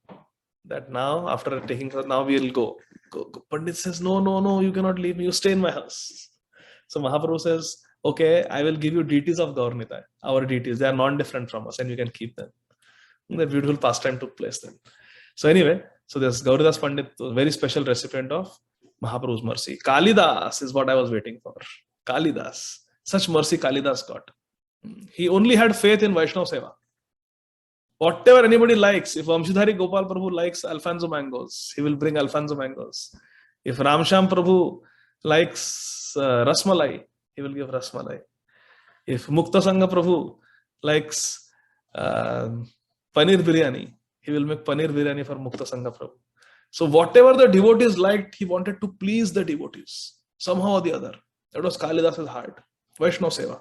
that now, after taking her, now we'll go. Pandit says, no, you cannot leave me. You stay in my house. So Mahaprabhu says, okay, I will give you deities of Gaur-Nitai, our deities. They are non-different from us and you can keep them. And that beautiful pastime took place then. So anyway, so this Gauridas Pandit was a very special recipient of Mahaprabhu's mercy. Kalidas is what I was waiting for. Kalidas. Such mercy Kalidas got. He only had faith in Vaishnava Seva. Whatever anybody likes, if Vamshidhari Gopal Prabhu likes Alfonso mangoes, he will bring Alfonso mangoes. If Ramsham Prabhu likes Rasmalai, he will give Rasmalai. If Mukta Sangha Prabhu likes Paneer Biryani, he will make Paneer Biryani for Mukta Sangha Prabhu. So whatever the devotees liked, he wanted to please the devotees, somehow or the other. That was Kalidas's heart. Vaishnava Seva.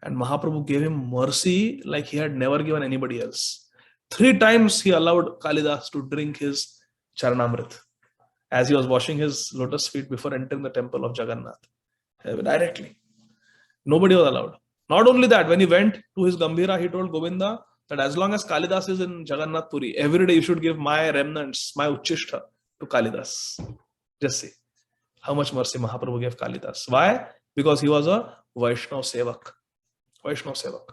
And Mahaprabhu gave him mercy like he had never given anybody else. 3 times he allowed Kalidas to drink his Charanamrit as he was washing his lotus feet before entering the temple of Jagannath. Directly. Nobody was allowed. Not only that, when he went to his Gambhira, he told Govinda that as long as Kalidas is in Jagannath Puri, every day you should give my remnants, my Uchishta to Kalidas. Just see how much mercy Mahaprabhu gave Kalidas. Why? Because he was a Vaishnava Sevak. Vaishnava Sevak.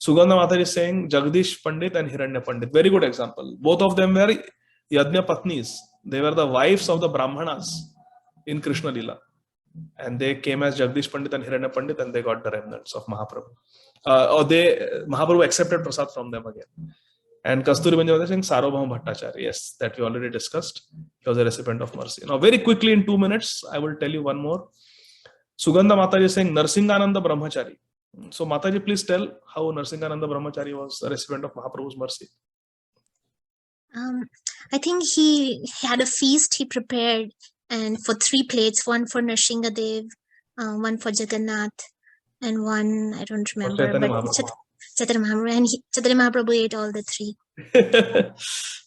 Sugandha Mataji is saying Jagdish Pandit and Hiranya Pandit. Very good example. Both of them were Yajna Patnis. They were the wives of the Brahmanas in Krishna Lila. And they came as Jagdish Pandit and Hiranya Pandit and they got the remnants of Mahaprabhu. Mahaprabhu accepted prasad from them again. And Kasturi Banjavati is saying Sarvabhauma Bhattacharya. Yes, that we already discussed. He was a recipient of mercy. Now very quickly in 2 minutes, I will tell you one more. Sugandha Mataji is saying Narsingananda Brahmachari. So Mataji, please tell how Narsingananda Brahmachari was a recipient of Mahaprabhu's mercy. I think he had a feast he prepared, and for 3 plates, one for Nrsingadev, one for Jagannath, and one, I don't remember, Chaitanya Mahaprabhu. And Chaitanya Mahaprabhu ate all the 3.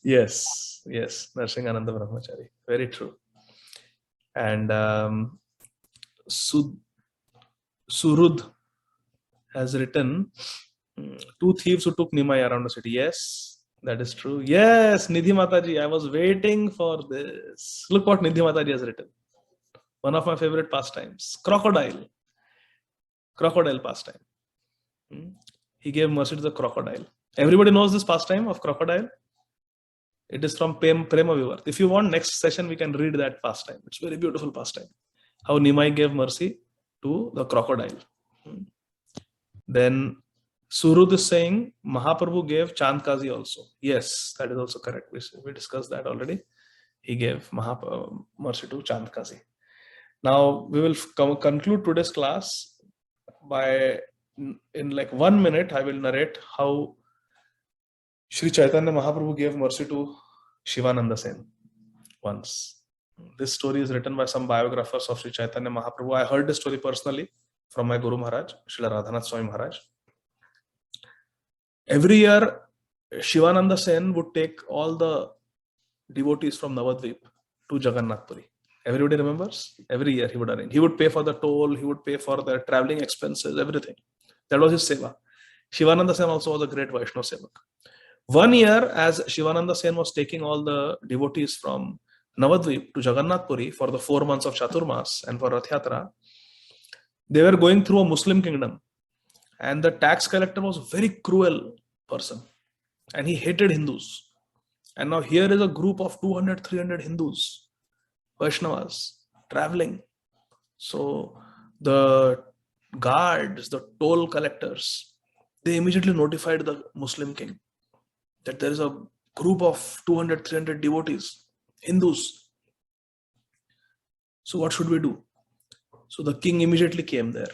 Yes, Narsingananda Brahmachari. Very true. And Surud has written 2 thieves who took Nimai around the city. Yes, that is true. Yes, Nidhi Mataji, I was waiting for this. Look what Nidhi Mataji has written. One of my favorite pastimes. Crocodile pastime. He gave mercy to the crocodile. Everybody knows this pastime of crocodile. It is from Prema Vivarth. If you want, next session we can read that pastime. It's very beautiful pastime. How Nimai gave mercy to the crocodile. Then Surud is saying Mahaprabhu gave Chandkazi also. Yes, that is also correct. We discussed that already. He gave mercy to Chandkazi. Now we will conclude today's class by, in like 1 minute, I will narrate how Śrī Caitanya Mahaprabhu gave mercy to Shivananda Sen once. This story is written by some biographers of Śrī Caitanya Mahaprabhu. I heard this story personally from my Guru Maharaj, Srila Radhanath Swami Maharaj. Every year, Shivananda Sen would take all the devotees from Navadvip to Jagannath Puri. Everybody remembers? Every year he would arrange. He would pay for the toll, he would pay for their traveling expenses, everything. That was his seva. Shivananda Sen also was a great Vaishnava Sevak. One year, as Shivananda Sen was taking all the devotees from Navadvip to Jagannath Puri for the 4 months of Chaturmas and for Rath Yatra, they were going through a Muslim kingdom. And the tax collector was a very cruel person. And he hated Hindus. And now here is a group of 200, 300 Hindus, Vaishnavas, traveling. So the guards, the toll collectors, they immediately notified the Muslim king that there is a group of 200, 300 devotees, Hindus. So what should we do? So the king immediately came there.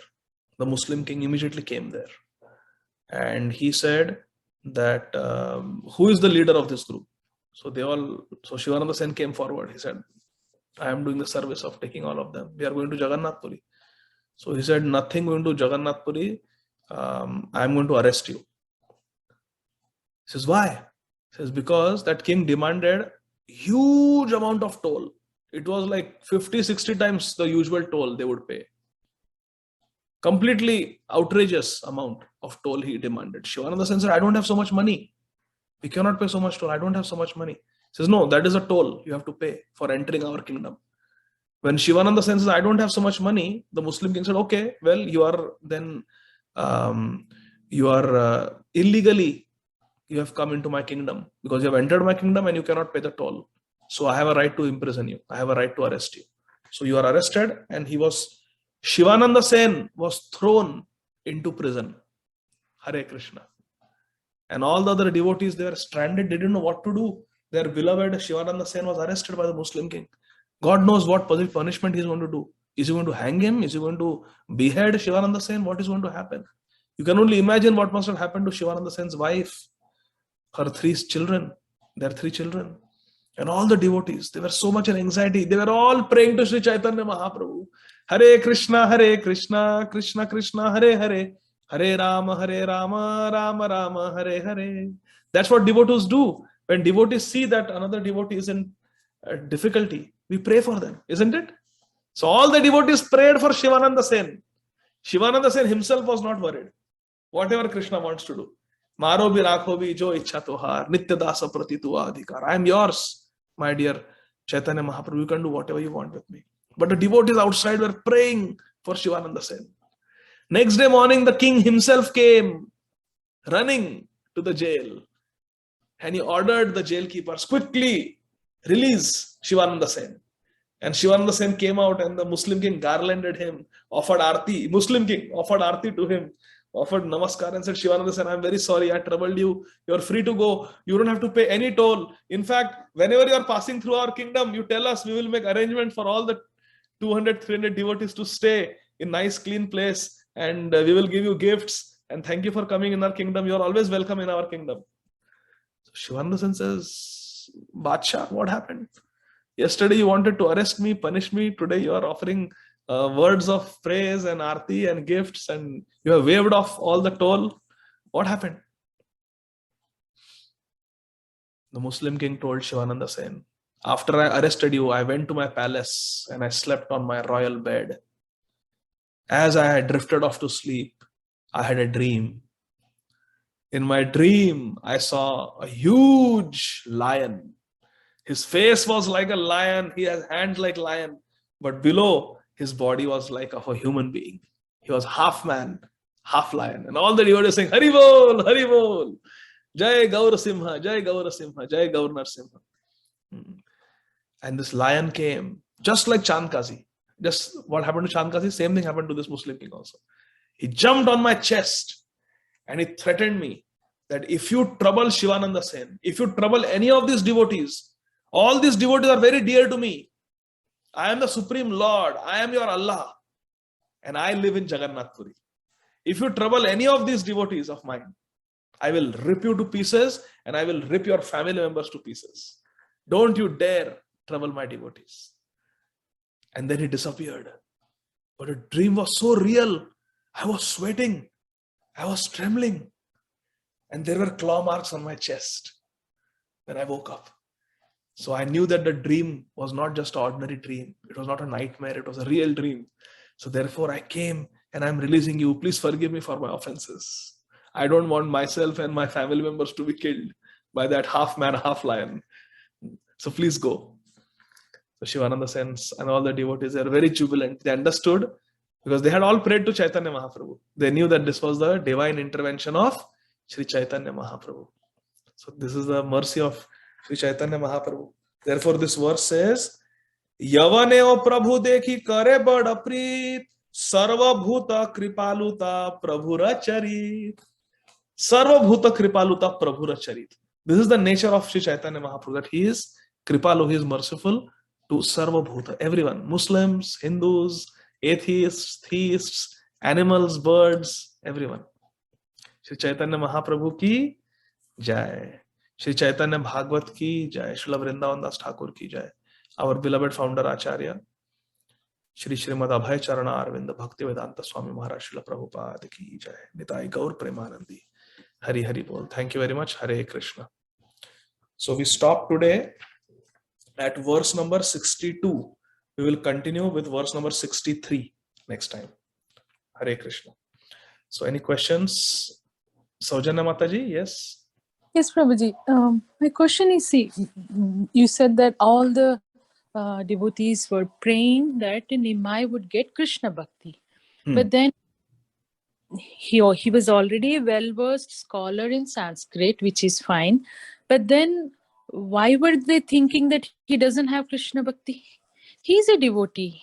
The Muslim king immediately came there. And he said that, who is the leader of this group? So Shivananda Sen came forward. He said, I am doing the service of taking all of them. We are going to Jagannath Puri. So he said, nothing going to Jagannath Puri. I am going to arrest you. He says, why? He says, because that king demanded huge amount of toll. It was like 50, 60 times the usual toll they would pay. Completely outrageous amount of toll he demanded. Shivananda said, I don't have so much money. We cannot pay so much toll. I don't have so much money. He says, no, that is a toll you have to pay for entering our kingdom. When Shivananda says, I don't have so much money, the Muslim king said, okay, well, you are then, illegally, you have come into my kingdom because you have entered my kingdom and you cannot pay the toll. So I have a right to imprison you. I have a right to arrest you. So you are arrested, and Shivananda Sen was thrown into prison. Hare Krishna. And all the other devotees, they were stranded. They didn't know what to do. Their beloved Shivananda Sen was arrested by the Muslim king. God knows what punishment he is going to do. Is he going to hang him? Is he going to behead Shivananda Sen? What is going to happen? You can only imagine what must have happened to Shivananda Sen's wife, her three children, their three children. And all the devotees, they were so much in anxiety. They were all praying to Śrī Caitanya Mahaprabhu. Hare Krishna, Krishna Krishna, Hare Hare, Hare Rama, Rama Rama, Hare Hare. That's what devotees do. When devotees see that another devotee is in difficulty, we pray for them, isn't it? So all the devotees prayed for Shivananda Sen. Shivananda Sen himself was not worried. Whatever Krishna wants to do. Maro bhi rakho bhi jo ichha tohar, nitya dasa prati tu adhikar. I am yours, my dear Chaitanya Mahaprabhu. You can do whatever you want with me. But the devotees outside were praying for Shivananda Sen. Next day morning, the king himself came running to the jail. And he ordered the jailkeepers, quickly release Shivananda Sen. And Shivananda Sen came out, and the Muslim king garlanded him, offered Aarti. Muslim king offered Aarti to him, offered Namaskar, and said, Shivananda Sen, I'm very sorry, I troubled you. You're free to go. You don't have to pay any toll. In fact, whenever you're passing through our kingdom, you tell us, we will make arrangement for all the 200, 300 devotees to stay in nice, clean place. And we will give you gifts. And thank you for coming in our kingdom. You're always welcome in our kingdom. So Shivananda Sen says, Badshah, what happened? Yesterday you wanted to arrest me, punish me. Today you are offering words of praise and aarti and gifts, and you have waived off all the toll. What happened? The Muslim king told Shivananda Sen, after I arrested you, I went to my palace and I slept on my royal bed. As I had drifted off to sleep, I had a dream. In my dream, I saw a huge lion. His face was like a lion. He has hands like lion. But below, his body was like of a human being. He was half man, half lion. And all the devotees saying, Hari Bol, Hari Bol. Jai Gaura Simha, Jai Gaura Simha, Jai Gaura Simha. And this lion came, just like Chandkazi. Just what happened to Chandkazi, same thing happened to this Muslim king also. He jumped on my chest and he threatened me that if you trouble Shivananda Sen, if you trouble any of these devotees, all these devotees are very dear to me. I am the Supreme Lord. I am your Allah. And I live in Jagannath Puri. If you trouble any of these devotees of mine, I will rip you to pieces and I will rip your family members to pieces. Don't you dare trouble my devotees. And then he disappeared. But the dream was so real. I was sweating. I was trembling. And there were claw marks on my chest when I woke up. So I knew that the dream was not just an ordinary dream. It was not a nightmare. It was a real dream. So therefore I came and I'm releasing you. Please forgive me for my offenses. I don't want myself and my family members to be killed by that half man, half lion. So please go. So Shivananda Sen and all the devotees, they are very jubilant. They understood because they had all prayed to Chaitanya Mahaprabhu. They knew that this was the divine intervention of Śrī Caitanya Mahaprabhu. So this is the mercy of Śrī Caitanya Mahaprabhu. Therefore this verse says, Yavaneo Prabhu dekhi kare bada preet, sarva bhuta kripaluta prabhura charit. Sarva bhuta kripaluta prabhura charit. This is the nature of Śrī Caitanya Mahaprabhu, that he is kripalu, he is merciful to sarva bhuta, everyone, Muslims, Hindus, atheists, theists, animals, birds, everyone. Śrī Caitanya Mahaprabhu ki jai. Śrī Caitanya Bhāgavata ki jai. Srila Vrindavan Das Thakur ki jai. Our beloved founder Acharya, Shri Srimad Abhay Charana Arvinda Bhakti Vedanta Swami Maharaj Srila Prabhupada ki jai. Nitai Gaur Premanandi. Hari Hari Bol. Thank you very much. Hare Krishna. So we stop today at verse number 62. We will continue with verse number 63 next time. Hare Krishna. So any questions? Saujanya Mataji, yes? Yes, Prabhuji. My question is, see, you said that all the devotees were praying that Nimai would get Krishna Bhakti. But then he was already a well-versed scholar in Sanskrit, which is fine. But then why were they thinking that he doesn't have Krishna Bhakti? He's a devotee.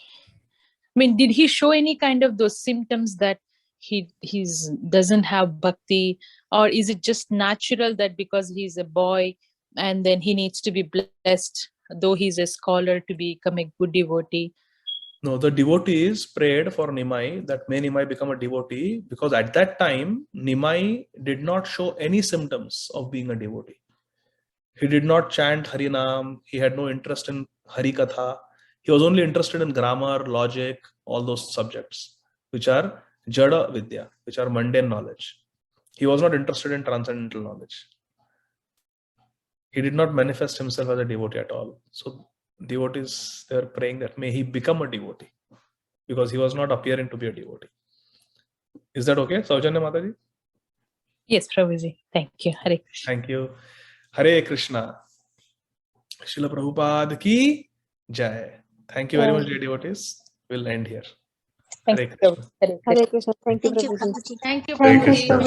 I mean, did he show any kind of those symptoms that he's doesn't have bhakti, or is it just natural that because he's a boy and then he needs to be blessed, though he's a scholar, to become a good devotee? No, the devotees prayed for Nimai that may Nimai become a devotee, because at that time Nimai did not show any symptoms of being a devotee. He did not chant Harinam. He had no interest in Harikatha. He was only interested in grammar, logic, all those subjects, which are Jada Vidya, which are mundane knowledge. He was not interested in transcendental knowledge. He did not manifest himself as a devotee at all. So devotees, they were praying that may he become a devotee, because he was not appearing to be a devotee. Is that okay, Saujanya Mataji? Yes, Prabhuji. Thank you. Hare Krishna. Thank you. Hare Krishna. Srila Prabhupada ki jai. Thank you very much, dear devotees. We'll end here. Hare Krishna. Hare Krishna. Thank you, Thank you, Prabhuji. Prabhuji. Thank you, Hare Prabhuji. Krishna.